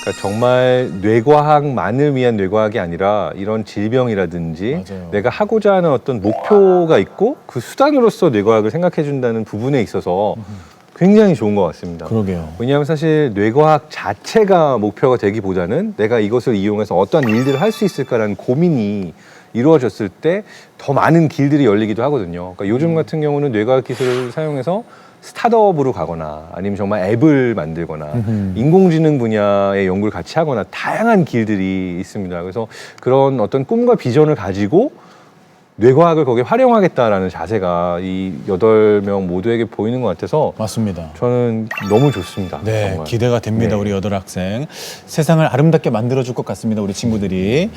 그러니까 정말 뇌과학만을 위한 뇌과학이 아니라 이런 질병이라든지 맞아요. 내가 하고자 하는 어떤 목표가 있고 그 수단으로서 뇌과학을 생각해 준다는 부분에 있어서 굉장히 좋은 것 같습니다. 그러게요. 왜냐하면 사실 뇌과학 자체가 목표가 되기보다는 내가 이것을 이용해서 어떠한 일들을 할 수 있을까라는 고민이 이루어졌을 때 더 많은 길들이 열리기도 하거든요. 그러니까 요즘 같은 경우는 뇌과학 기술을 사용해서 스타트업으로 가거나 아니면 정말 앱을 만들거나 인공지능 분야의 연구를 같이 하거나 다양한 길들이 있습니다. 그래서 그런 어떤 꿈과 비전을 가지고 뇌과학을 거기에 활용하겠다라는 자세가 이 8명 모두에게 보이는 것 같아서 맞습니다. 저는 너무 좋습니다. 네, 정말. 기대가 됩니다. 네. 우리 여덟 학생. 세상을 아름답게 만들어줄 것 같습니다. 우리 친구들이.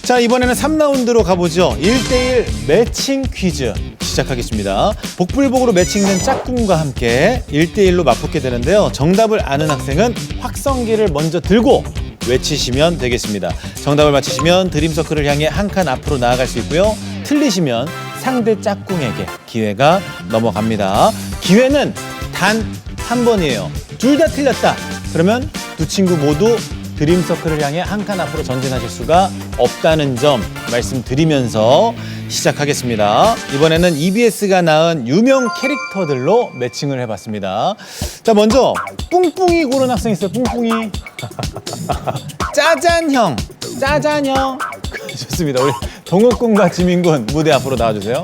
자, 이번에는 3라운드로 가보죠. 1대1 매칭 퀴즈 시작하겠습니다. 복불복으로 매칭된 짝꿍과 함께 1대1로 맞붙게 되는데요. 정답을 아는 학생은 확성기를 먼저 들고 외치시면 되겠습니다. 정답을 맞히시면 드림서클을 향해 한 칸 앞으로 나아갈 수 있고요. 틀리시면 상대 짝꿍에게 기회가 넘어갑니다. 기회는 단 한 번이에요. 둘 다 틀렸다. 그러면 두 친구 모두 드림서클을 향해 한 칸 앞으로 전진하실 수가 없다는 점 말씀드리면서 시작하겠습니다. 이번에는 EBS가 낳은 유명 캐릭터들로 매칭을 해봤습니다. 자, 먼저 뿡뿡이 고른 학생 있어요. 뿡뿡이. 짜잔형. 짜잔형. 좋습니다. 우리 동욱군과 지민군 무대 앞으로 나와주세요.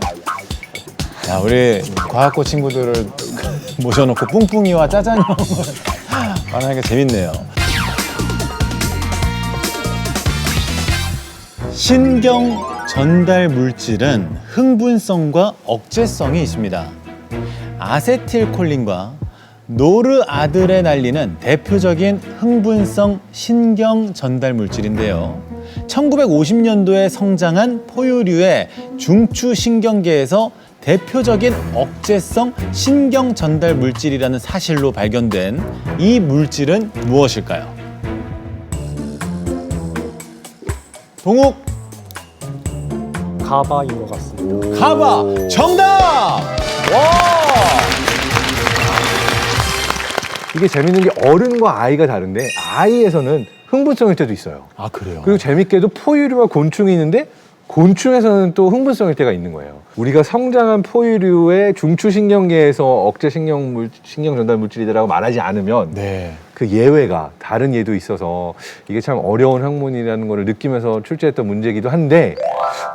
자, 우리 과학고 친구들을 모셔놓고 뿡뿡이와 짜잔형을 하니까 재밌네요. 신경 전달 물질은 흥분성과 억제성이 있습니다. 아세틸콜린과 노르아드레날린은 대표적인 흥분성 신경 전달 물질인데요. 1950년도에 성장한 포유류의 중추신경계에서 대표적인 억제성 신경 전달 물질이라는 사실로 발견된 이 물질은 무엇일까요? 동욱. 가바인 것 같습니다. 가바 정답! 와! 이게 재밌는 게 어른과 아이가 다른데 아이에서는 흥분성일 때도 있어요. 아, 그래요? 그리고 재밌게도 포유류와 곤충이 있는데 곤충에서는 또 흥분성일 때가 있는 거예요. 우리가 성장한 포유류의 중추신경계에서 억제 신경 전달 물질이라고 말하지 않으면 네. 그 예외가 다른 예도 있어서 이게 참 어려운 학문이라는 걸 느끼면서 출제했던 문제이기도 한데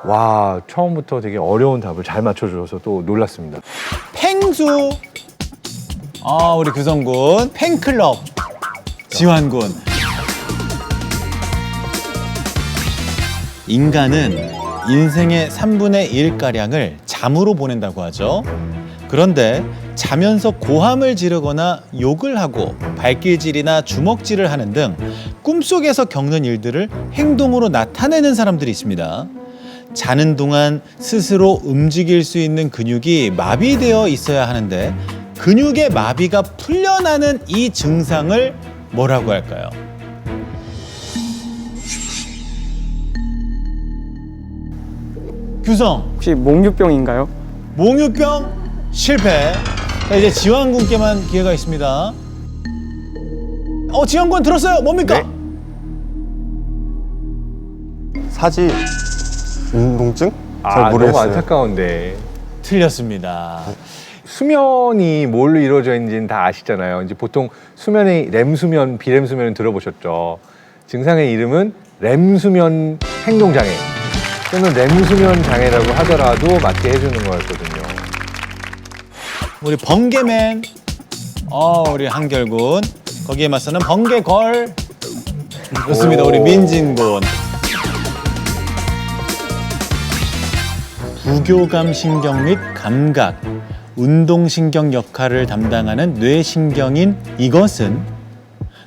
와, 처음부터 되게 어려운 답을 잘 맞춰줘서 또 놀랐습니다. 펭수. 아, 우리 규성군. 팬클럽. 지환군. 인간은 인생의 3분의 1가량을 잠으로 보낸다고 하죠. 그런데 자면서 고함을 지르거나 욕을 하고 발길질이나 주먹질을 하는 등 꿈속에서 겪는 일들을 행동으로 나타내는 사람들이 있습니다. 자는 동안 스스로 움직일 수 있는 근육이 마비되어 있어야 하는데 근육의 마비가 풀려나는 이 증상을 뭐라고 할까요? 규성. 혹시 몽유병인가요? 몽유병 실패. 자, 이제 지환군께만 기회가 있습니다. 지환군 들었어요? 뭡니까? 사지 운동증? 잘 아, 너무 모르겠어요. 안타까운데. 틀렸습니다. 수면이 뭘로 이루어져 있는지는 다 아시잖아요. 이제 보통 수면의 렘수면, 비렘수면은 들어보셨죠. 증상의 이름은 렘수면 행동장애 또는 렘수면 장애라고 하더라도 맞게 해주는 거였거든요. 우리 번개맨. 우리 한결군. 거기에 맞서는 번개걸. 좋습니다. 우리 민진군. 부교감 신경 및 감각, 운동신경 역할을 담당하는 뇌신경인 이것은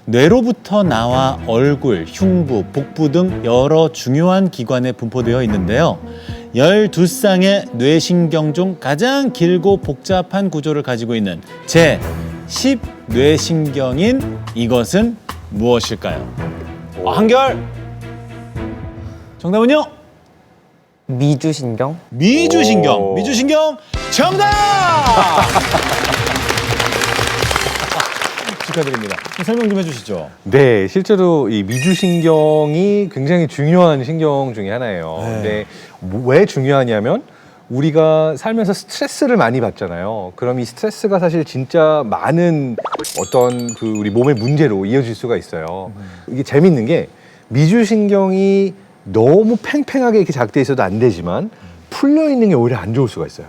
뇌로부터 나와 얼굴, 흉부, 복부 등 여러 중요한 기관에 분포되어 있는데요. 12쌍의 뇌신경 중 가장 길고 복잡한 구조를 가지고 있는 제10뇌신경인 이것은 무엇일까요? 한결! 정답은요? 미주신경? 미주신경. 미주신경 정답! 축하드립니다. 설명 좀 해주시죠. 네, 실제로 이 미주신경이 굉장히 중요한 신경 중에 하나예요. 네. 근데 왜 중요하냐면 우리가 살면서 스트레스를 많이 받잖아요. 그럼 이 스트레스가 사실 진짜 많은 어떤 그 우리 몸의 문제로 이어질 수가 있어요. 이게 재밌는 게 미주신경이 너무 팽팽하게 이렇게 작돼 있어도 안 되지만 풀려 있는 게 오히려 안 좋을 수가 있어요.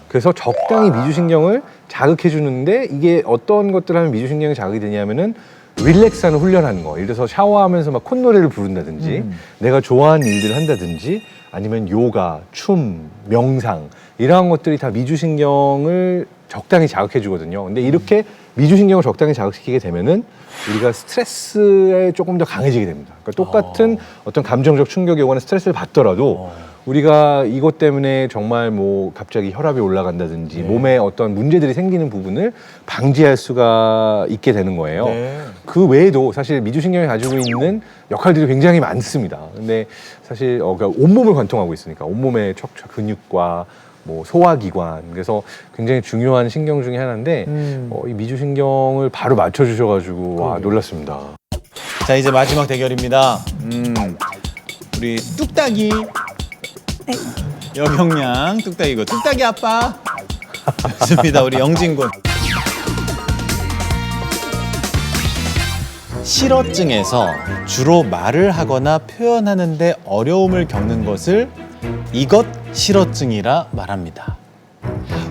그래서 적당히 미주신경을 자극해 주는데 이게 어떤 것들 하면 미주신경이 자극이 되냐면은 릴렉스하는 훈련하는 거. 예를 들어서 샤워하면서 막 콧노래를 부른다든지 내가 좋아하는 일들을 한다든지 아니면 요가, 춤, 명상 이러한 것들이 다 미주신경을 적당히 자극해 주거든요. 근데 이렇게 미주신경을 적당히 자극시키게 되면은 우리가 스트레스에 조금 더 강해지게 됩니다. 그러니까 똑같은 어떤 감정적 충격이 오거나 스트레스를 받더라도 우리가 이것 때문에 정말 뭐 갑자기 혈압이 올라간다든지 몸에 어떤 문제들이 생기는 부분을 방지할 수가 있게 되는 거예요. 그 외에도 사실 미주신경이 가지고 있는 역할들이 굉장히 많습니다. 근데 사실 그러니까 온몸을 관통하고 있으니까 온몸의 척추 근육과 뭐 소화기관, 그래서 굉장히 중요한 신경 중에 하나인데 이 미주신경을 바로 맞춰주셔가지고 와 놀랐습니다. 자, 이제 마지막 대결입니다. 우리 뚝딱이. 여경양 뚝딱이고 뚝딱이 아빠. 좋습니다. 우리 영진군. 실어증에서 주로 말을 하거나 표현하는 데 어려움을 겪는 것을 이것 실어증이라 말합니다.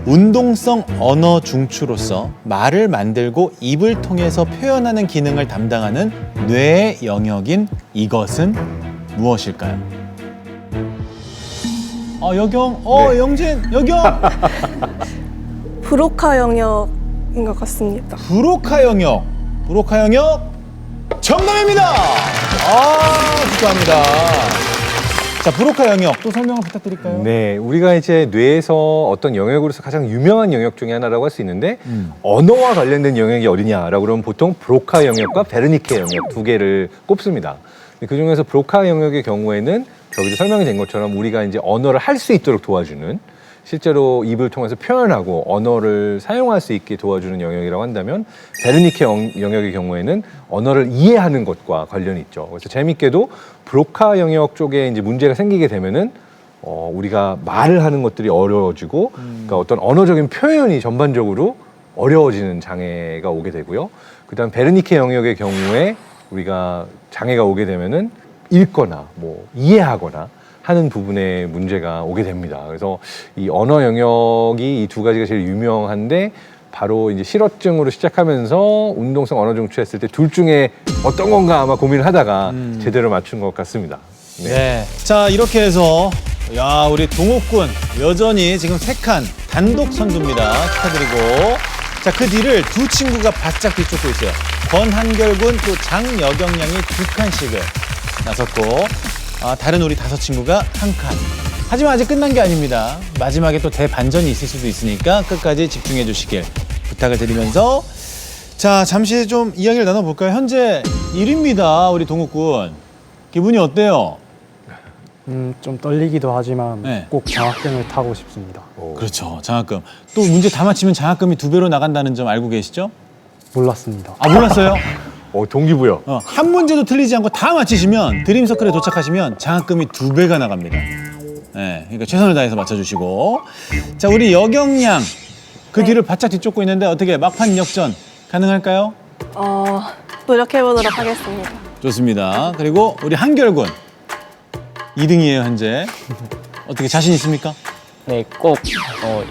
운동성 언어 중추로서 말을 만들고 입을 통해서 표현하는 기능을 담당하는 뇌의 영역인 이것은 무엇일까요? 여경, 영진, 여경. 브로카 영역인 것 같습니다. 브로카 영역. 브로카 영역 정답입니다. 축하합니다. 자, 브로카 영역 또 설명을 부탁드릴까요? 네, 우리가 이제 뇌에서 어떤 영역으로서 가장 유명한 영역 중에 하나라고 할 수 있는데 언어와 관련된 영역이 어디냐라고 그러면 보통 브로카 영역과 베르니케 영역 두 개를 꼽습니다. 그 중에서 브로카 영역의 경우에는 저기도 설명이 된 것처럼 우리가 이제 언어를 할 수 있도록 도와주는, 실제로 입을 통해서 표현하고 언어를 사용할 수 있게 도와주는 영역이라고 한다면, 베르니케 영역의 경우에는 언어를 이해하는 것과 관련이 있죠. 그래서 재밌게도 브로카 영역 쪽에 이제 문제가 생기게 되면은 우리가 말을 하는 것들이 어려워지고, 그러니까 어떤 언어적인 표현이 전반적으로 어려워지는 장애가 오게 되고요. 그다음 베르니케 영역의 경우에 우리가 장애가 오게 되면은 읽거나 뭐 이해하거나 하는 부분에 문제가 오게 됩니다. 그래서 이 언어 영역이 이 두 가지가 제일 유명한데, 바로 이제 실어증으로 시작하면서 운동성 언어 중추 했을 때 둘 중에 어떤 건가 아마 고민을 하다가 제대로 맞춘 것 같습니다. 네. 자, 이렇게 해서 우리 동욱군 여전히 지금 3칸 단독 선두입니다. 축하드리고. 자, 그 뒤를 두 친구가 바짝 뒤쫓고 있어요. 권한결군 또 장여경양이 2칸씩을 나섰고, 다른 우리 5친구가 1칸. 하지만 아직 끝난 게 아닙니다. 마지막에 또 대반전이 있을 수도 있으니까 끝까지 집중해 주시길 부탁을 드리면서, 자, 잠시 좀 이야기를 나눠볼까요? 현재 1위입니다. 우리 동욱군. 기분이 어때요? 좀 떨리기도 하지만 네. 꼭 장학금을 타고 싶습니다. 그렇죠. 장학금. 또 문제 다 맞히면 장학금이 2배로 나간다는 점 알고 계시죠? 몰랐습니다. 몰랐어요? 동기부여. 한 문제도 틀리지 않고 다 맞히시면, 드림서클에 도착하시면 장학금이 2배가 나갑니다. 네, 그러니까 최선을 다해서 맞춰주시고. 자, 우리 여경양. 그 뒤를 바짝 뒤쫓고 있는데 어떻게 막판 역전 가능할까요? 노력해보도록 하겠습니다. 좋습니다. 그리고 우리 한결군. 2등이에요, 현재. 어떻게 자신 있습니까? 네, 꼭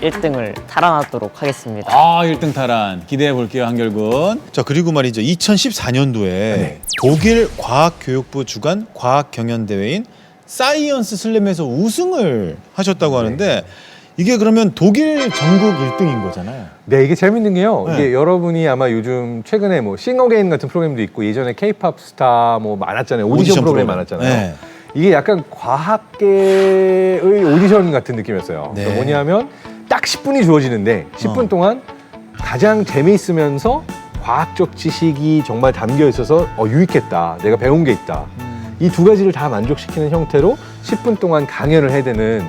1등을 탈환하도록 하겠습니다. 1등 탈환 기대해 볼게요, 한결군. 자, 그리고 말이죠. 2014년도에 독일 과학교육부 주관 과학경연대회인 사이언스 슬램에서 우승을 하셨다고 하는데, 이게 그러면 독일 전국 1등인 거잖아요. 네, 이게 재밌는 게요. 네. 이게 여러분이 아마 요즘 최근에 뭐 싱어게인 같은 프로그램도 있고, 예전에 케이팝 스타 뭐 많았잖아요. 오디션 프로그램 많았잖아요. 네. 이게 약간 과학계의 오디션 같은 느낌이었어요. 네. 그러니까 뭐냐면 딱 10분이 주어지는데 10분 동안 가장 재미있으면서 과학적 지식이 정말 담겨 있어서 유익했다, 내가 배운 게 있다, 이 두 가지를 다 만족시키는 형태로 10분 동안 강연을 해야 되는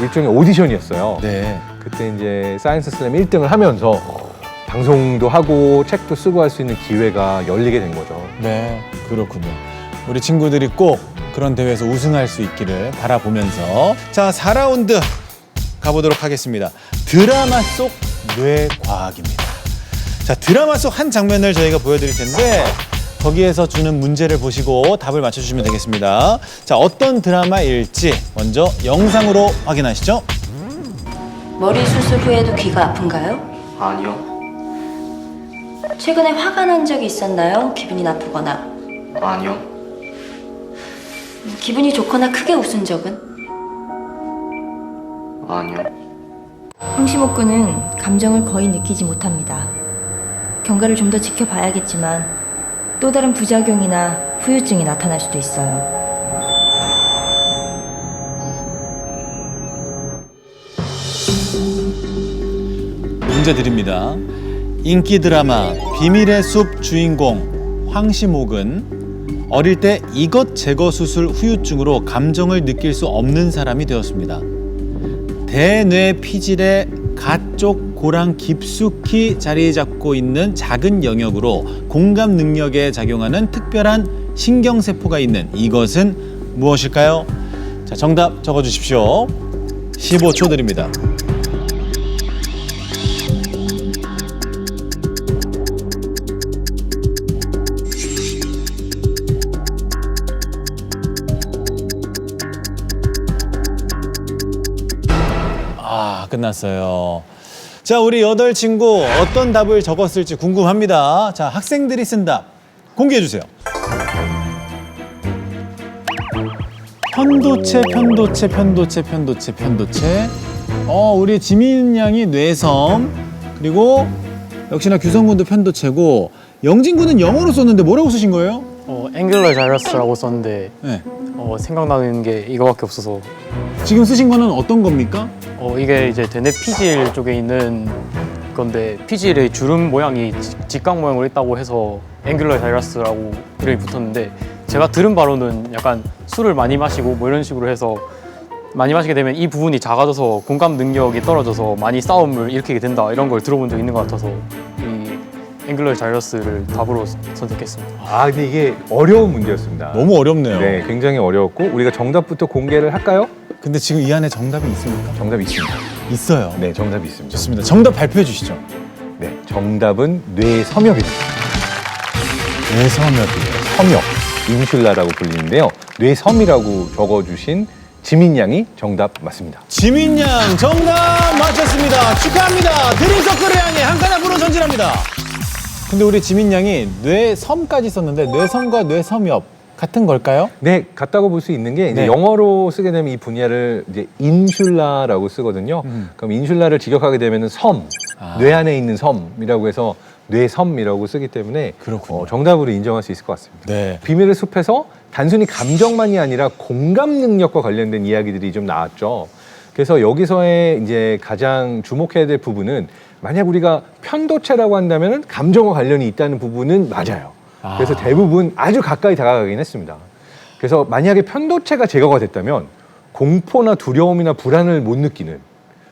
일종의 오디션이었어요. 네. 그때 이제 사이언스 슬램 1등을 하면서 방송도 하고 책도 쓰고 할 수 있는 기회가 열리게 된 거죠. 네, 그렇군요. 우리 친구들이 꼭 그런 대회에서 우승할 수 있기를 바라보면서, 자, 4라운드 가보도록 하겠습니다. 드라마 속 뇌과학입니다. 자, 드라마 속 한 장면을 저희가 보여드릴 텐데, 거기에서 주는 문제를 보시고 답을 맞춰주시면 되겠습니다. 자, 어떤 드라마일지 먼저 영상으로 확인하시죠. 머리 수술 후에도 귀가 아픈가요? 아니요. 최근에 화가 난 적이 있었나요? 기분이 나쁘거나. 아니요. 기분이 좋거나 크게 웃은 적은? 아니요. 황시목 군은 감정을 거의 느끼지 못합니다. 경과를 좀 더 지켜봐야겠지만 또 다른 부작용이나 후유증이 나타날 수도 있어요. 문제 드립니다. 인기 드라마 비밀의 숲 주인공 황시목은 어릴 때 이것 제거 수술 후유증으로 감정을 느낄 수 없는 사람이 되었습니다. 대뇌 피질의 가쪽 고랑 깊숙이 자리 잡고 있는 작은 영역으로 공감 능력에 작용하는 특별한 신경세포가 있는 이것은 무엇일까요? 자, 정답 적어주십시오. 15초 드립니다. 끝났어요. 자, 우리 8 친구 어떤 답을 적었을지 궁금합니다. 자, 학생들이 쓴 답 공개해 주세요. 편도체. 우리 지민 양이 뇌섬, 그리고 역시나 규성 군도 편도체고, 영진 군은 영어로 썼는데 뭐라고 쓰신 거예요? 앵귤러 자이러스라고 썼는데 네. 생각나는 게 이거밖에 없어서. 지금 쓰신 거는 어떤 겁니까? 이게 이제 대뇌 피질 쪽에 있는 건데, 피질의 주름 모양이 직각 모양으로 있다고 해서 앵귤러 자이러스라고 이름이 붙었는데, 제가 들은 바로는 약간 술을 많이 마시고 뭐 이런 식으로 해서 많이 마시게 되면 이 부분이 작아져서 공감 능력이 떨어져서 많이 싸움을 일으키게 된다, 이런 걸 들어본 적 있는 것 같아서 이 앵귤러 자이러스를 답으로 선택했습니다. 아, 근데 이게 어려운 문제였습니다. 너무 어렵네요. 네, 굉장히 어려웠고, 우리가 정답부터 공개를 할까요? 근데 지금 이 안에 정답이 있습니까? 정답이 있습니다. 있어요. 네, 정답이 있습니다. 좋습니다. 정답 발표해 주시죠. 네, 정답은 뇌섬엽입니다. 뇌섬엽이에요. 섬엽, 인슐라라고 불리는데요. 뇌섬이라고 적어주신 지민 양이 정답 맞습니다. 지민 양 정답 맞췄습니다. 축하합니다. 드림서클을 향해 한 칸 앞으로 전진합니다. 근데 우리 지민 양이 뇌섬까지 썼는데 뇌섬과 뇌섬엽 같은 걸까요? 네, 같다고 볼 수 있는 게 이제 영어로 쓰게 되면 이 분야를 이제 인슐라라고 쓰거든요. 그럼 인슐라를 직역하게 되면은 섬, 뇌 안에 있는 섬이라고 해서 뇌섬이라고 쓰기 때문에 정답으로 인정할 수 있을 것 같습니다. 네. 비밀의 숲에서 단순히 감정만이 아니라 공감 능력과 관련된 이야기들이 좀 나왔죠. 그래서 여기서의 이제 가장 주목해야 될 부분은, 만약 우리가 편도체라고 한다면은 감정과 관련이 있다는 부분은 맞아요. 그래서 대부분 아주 가까이 다가가긴 했습니다. 그래서 만약에 편도체가 제거가 됐다면 공포나 두려움이나 불안을 못 느끼는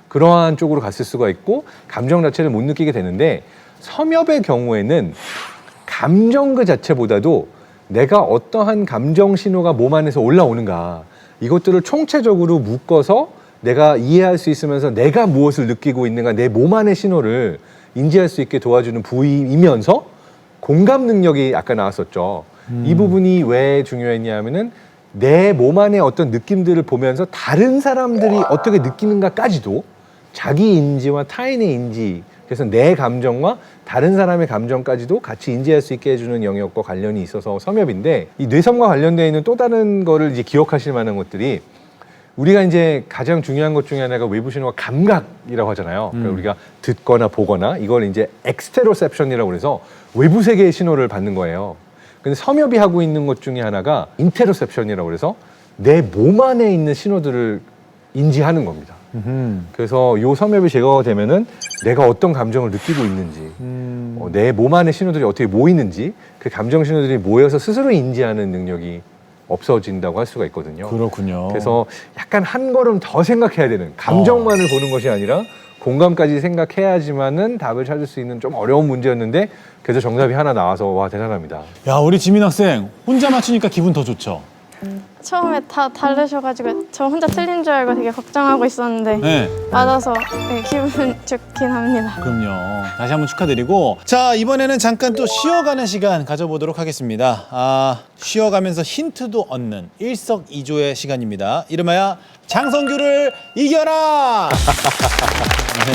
그러한 쪽으로 갔을 수가 있고, 감정 자체를 못 느끼게 되는데, 섬엽의 경우에는 감정 그 자체보다도 내가 어떠한 감정 신호가 몸 안에서 올라오는가, 이것들을 총체적으로 묶어서 내가 이해할 수 있으면서 내가 무엇을 느끼고 있는가, 내 몸 안의 신호를 인지할 수 있게 도와주는 부위이면서 공감 능력이 아까 나왔었죠. 이 부분이 왜 중요했냐면은 내 몸 안의 어떤 느낌들을 보면서 다른 사람들이 어떻게 느끼는가까지도 자기 인지와 타인의 인지, 그래서 내 감정과 다른 사람의 감정까지도 같이 인지할 수 있게 해주는 영역과 관련이 있어서 섬엽인데, 이 뇌섬과 관련되어 있는 또 다른 거를 이제 기억하실 만한 것들이, 우리가 이제 가장 중요한 것 중에 하나가 외부 신호가 감각이라고 하잖아요. 그러니까 우리가 듣거나 보거나 이걸 이제 엑스테로셉션이라고 해서 외부 세계의 신호를 받는 거예요. 근데 섬엽이 하고 있는 것 중에 하나가 인테로셉션이라고 해서 내 몸 안에 있는 신호들을 인지하는 겁니다. 그래서 이 섬엽이 제거가 되면은 내가 어떤 감정을 느끼고 있는지, 내 몸 안의 신호들이 어떻게 모이는지, 그 감정 신호들이 모여서 스스로 인지하는 능력이 없어진다고 할 수가 있거든요. 그렇군요. 그래서 약간 한 걸음 더 생각해야 되는, 감정만을 보는 것이 아니라 공감까지 생각해야지만은 답을 찾을 수 있는 좀 어려운 문제였는데, 그래서 정답이 하나 나와서 와, 대단합니다. 야, 우리 지민 학생 혼자 맞추니까 기분 더 좋죠? 처음에 다 다르셔가지고 저 혼자 틀린 줄 알고 되게 걱정하고 있었는데 네. 맞아서 기분 좋긴 합니다. 그럼요. 다시 한번 축하드리고, 자, 이번에는 잠깐 또 쉬어가는 시간 가져보도록 하겠습니다. 쉬어가면서 힌트도 얻는 일석이조의 시간입니다. 이름하여 장성규를 이겨라! 네.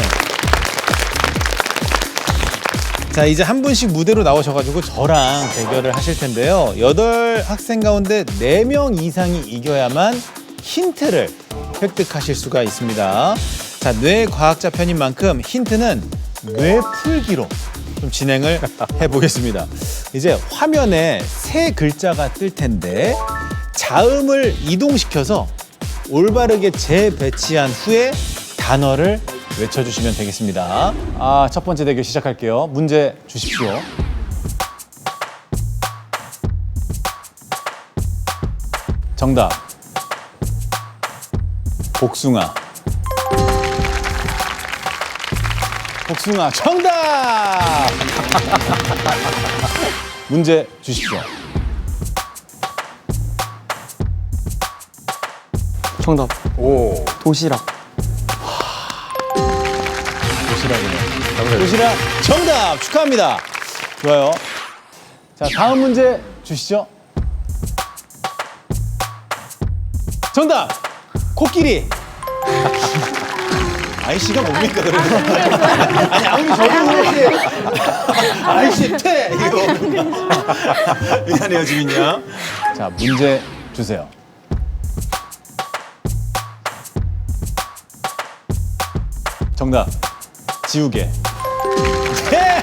자, 이제 한 분씩 무대로 나오셔가지고 저랑 대결을 하실 텐데요. 8학생 가운데 4명 이상이 이겨야만 힌트를 획득하실 수가 있습니다. 자, 뇌과학자 편인 만큼 힌트는 뇌풀기로 좀 진행을 해보겠습니다. 이제 화면에 3글자가 뜰 텐데 자음을 이동시켜서 올바르게 재배치한 후에 단어를 외쳐주시면 되겠습니다. 첫 번째 대결 시작할게요. 문제 주십시오. 정답. 복숭아. 복숭아 정답! 문제 주십시오. 정답. 도시락. 도시락이네. 도시락 정답 축하합니다. 좋아요. 자, 다음 문제 주시죠. 정답! 코끼리. 아이씨가 뭡니까 그래도? 아니 아무리 저도 그렇지. 아이씨 퇴 이거. 미안해요 지민이야. 자, 문제 주세요. 정답. 지우개. 예!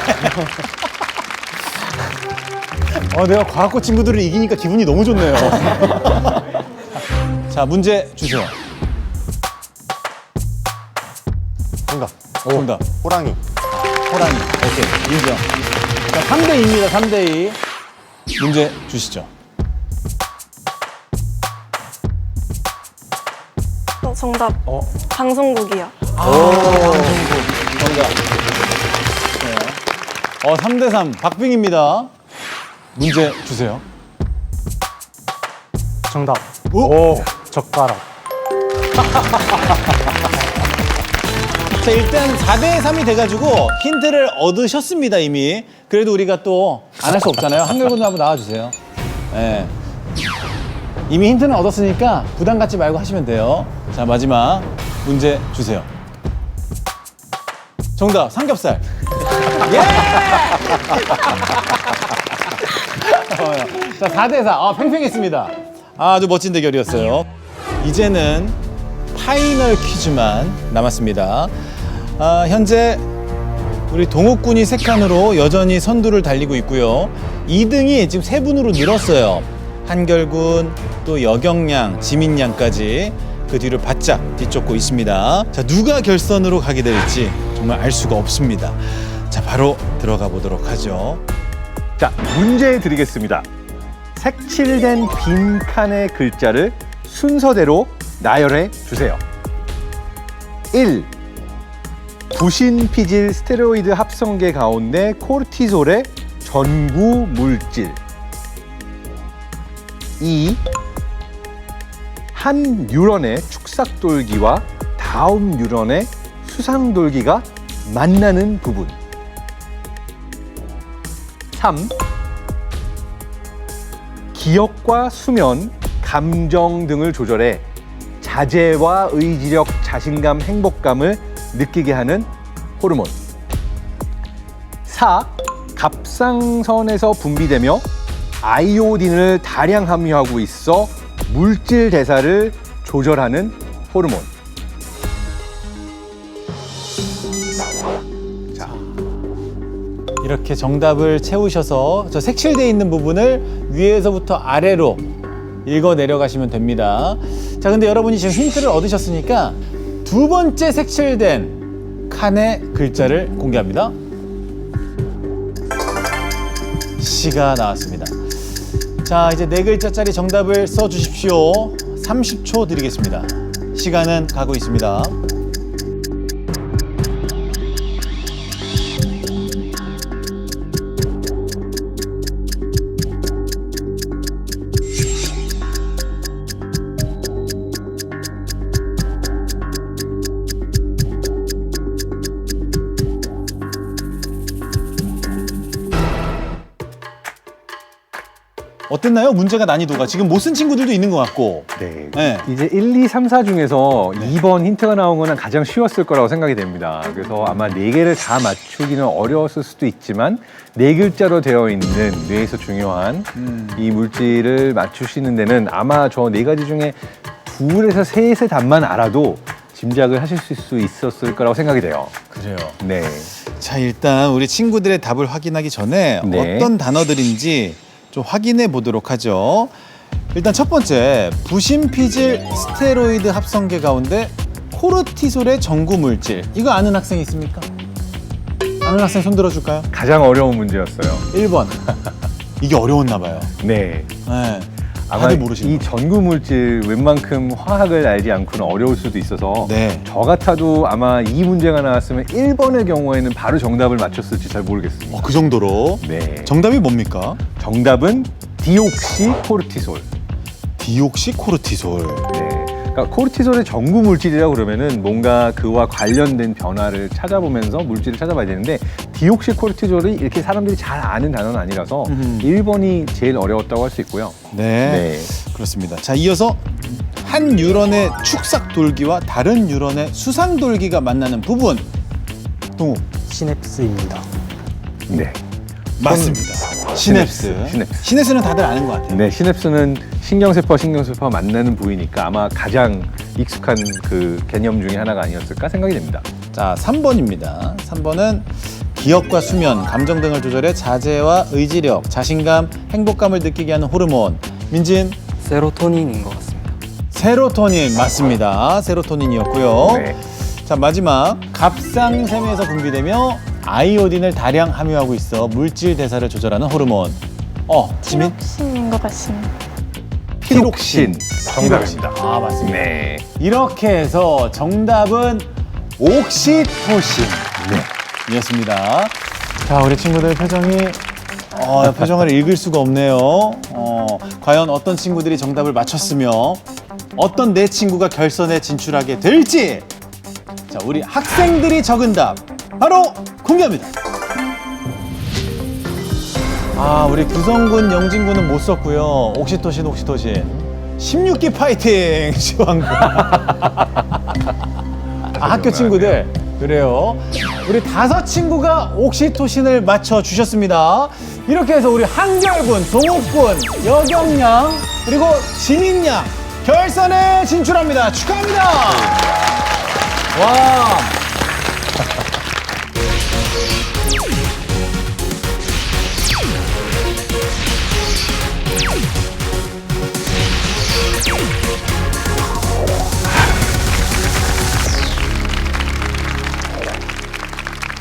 내가 과학고 친구들을 이기니까 기분이 너무 좋네요. 자, 문제 주세요. 정답. 정답. 호랑이. 호랑이. 오케이. 인정. 자, 3대2입니다. 3대2. 문제 주시죠. 정답. 방송국이요. 정답. 네. 3대3. 박빙입니다. 문제 주세요. 정답. 오! 젓가락. 자, 일단 4대3이 돼가지고 힌트를 얻으셨습니다, 이미. 그래도 우리가 또 안 할 수 없잖아요. 한글군도 한번 나와주세요. 네. 이미 힌트는 얻었으니까 부담 갖지 말고 하시면 돼요. 자, 마지막 문제 주세요. 정답, 삼겹살. 예! 자, 4대4. 팽팽했습니다. 아주 멋진 대결이었어요. 이제는 파이널 퀴즈만 남았습니다. 현재 우리 동욱군이 3칸으로 여전히 선두를 달리고 있고요. 2등이 지금 3분으로 늘었어요. 한결군, 또 여경양, 지민양까지 그 뒤를 바짝 뒤쫓고 있습니다. 자, 누가 결선으로 가게 될지 정말 알 수가 없습니다. 자, 바로 들어가 보도록 하죠. 자, 문제 드리겠습니다. 색칠된 빈 칸의 글자를 순서대로 나열해 주세요. 1. 부신피질 스테로이드 합성계 가운데 코르티솔의 전구 물질. 2. 한 뉴런의 축삭돌기와 다음 뉴런의 수상돌기가 만나는 부분. 3. 기억과 수면, 감정 등을 조절해 자제와 의지력, 자신감, 행복감을 느끼게 하는 호르몬. 4. 갑상선에서 분비되며 아이오딘을 다량 함유하고 있어 물질 대사를 조절하는 호르몬. 이렇게 정답을 채우셔서 저 색칠되어 있는 부분을 위에서부터 아래로 읽어 내려가시면 됩니다. 자, 근데 여러분이 지금 힌트를 얻으셨으니까 2번째 색칠된 칸의 글자를 공개합니다. 시가 나왔습니다. 자, 이제 4글자짜리 정답을 써주십시오. 30초 드리겠습니다. 시간은 가고 있습니다. 어땠나요? 문제가 난이도가 지금 못 쓴 친구들도 있는 것 같고. 네. 네. 이제 1, 2, 3, 4 중에서 2번 힌트가 나온 거는 가장 쉬웠을 거라고 생각이 됩니다. 그래서 아마 4개를 다 맞추기는 어려웠을 수도 있지만 4글자로 되어 있는 뇌에서 중요한 이 물질을 맞추시는 데는 아마 저 4가지 중에 2에서 3의 답만 알아도 짐작을 하실 수 있었을 거라고 생각이 돼요. 그래요. 네. 자, 일단 우리 친구들의 답을 확인하기 전에 네. 어떤 단어들인지 좀 확인해 보도록 하죠. 일단 첫 번째, 부심피질 스테로이드 합성계 가운데 코르티솔의 전구 물질. 이거 아는 학생 있습니까? 아는 학생 손 들어줄까요? 가장 어려운 문제였어요. 1번. 이게 어려웠나 봐요. 네. 네. 아마 다들 모르시는 이 전구 물질 웬만큼 화학을 알지 않고는 어려울 수도 있어서 네. 저 같아도 아마 이 문제가 나왔으면 1번의 경우에는 바로 정답을 맞췄을지 잘 모르겠습니다. 그 정도로. 네. 정답이 뭡니까? 정답은 디옥시코르티솔. 디옥시코르티솔. 네. 그러니까 코르티솔의 전구 물질이라고 그러면은 뭔가 그와 관련된 변화를 찾아보면서 물질을 찾아봐야 되는데 디옥시코르티솔이 이렇게 사람들이 잘 아는 단어는 아니라서 1번이 제일 어려웠다고 할 수 있고요. 네. 그렇습니다. 자, 이어서 한 뉴런의 축삭 돌기와 다른 뉴런의 수상 돌기가 만나는 부분. 동욱. 시냅스입니다. 네. 맞습니다. 시냅스. 시냅스는 다들 아는 것 같아요. 네, 시냅스는 신경세포와 만나는 부위니까 아마 가장 익숙한 그 개념 중에 하나가 아니었을까 생각이 됩니다. 자, 3번입니다. 3번은 기억과 수면, 감정 등을 조절해 자제와 의지력, 자신감, 행복감을 느끼게 하는 호르몬. 민진. 세로토닌인 것 같습니다. 세로토닌 맞습니다. 세로토닌이었고요. 네. 자, 마지막 갑상샘에서 분비되며 아이오딘을 다량 함유하고 있어 물질 대사를 조절하는 호르몬. 지민? 티록신인 것 같습니다. 피록신. 정답입니다. 아, 맞습니다. 네. 이렇게 해서 정답은 옥시토신. 네. 이었습니다. 자, 우리 친구들 표정을 읽을 수가 없네요. 과연 어떤 친구들이 정답을 맞췄으며 어떤 내 친구가 결선에 진출하게 될지. 자, 우리 학생들이 적은 답 바로 공개합니다. 우리 규성군, 영진군은 못 썼고요. 옥시토신. 16기 파이팅! 시황군. 학교 친구들. 그래요. 우리 5 친구가 옥시토신을 맞춰주셨습니다. 이렇게 해서 우리 한결군, 동욱군, 여경양, 그리고 지민양 결선에 진출합니다. 축하합니다. 와.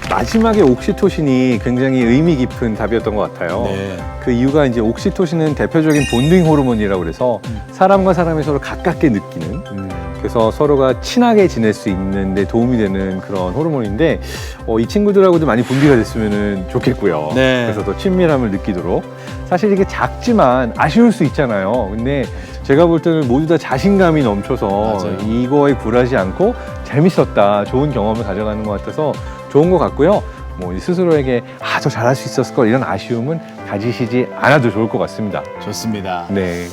마지막에 옥시토신이 굉장히 의미 깊은 답이었던 것 같아요. 네. 그 이유가 이제 옥시토신은 대표적인 본딩 호르몬이라고 그래서 사람과 사람이 서로 가깝게 느끼는 그래서 서로가 친하게 지낼 수 있는 데 도움이 되는 그런 호르몬인데 이 친구들하고도 많이 분비가 됐으면 좋겠고요. 네. 그래서 더 친밀함을 느끼도록 사실 이게 작지만 아쉬울 수 있잖아요. 근데 제가 볼 때는 모두 다 자신감이 넘쳐서 맞아요. 이거에 굴하지 않고 재밌었다, 좋은 경험을 가져가는 것 같아서 좋은 것 같고요. 스스로에게 더 잘할 수 있었을 걸 이런 아쉬움은 가지시지 않아도 좋을 것 같습니다. 좋습니다. 네.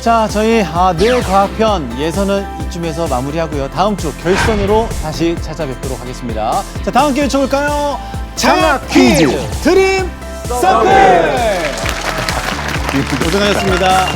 자, 저희 뇌과학편 예선은 이쯤에서 마무리하고요. 다음 주 결선으로 다시 찾아뵙도록 하겠습니다. 자, 다음 기회 쳐볼까요? 장학 퀴즈 드림 서클! 고생하셨습니다.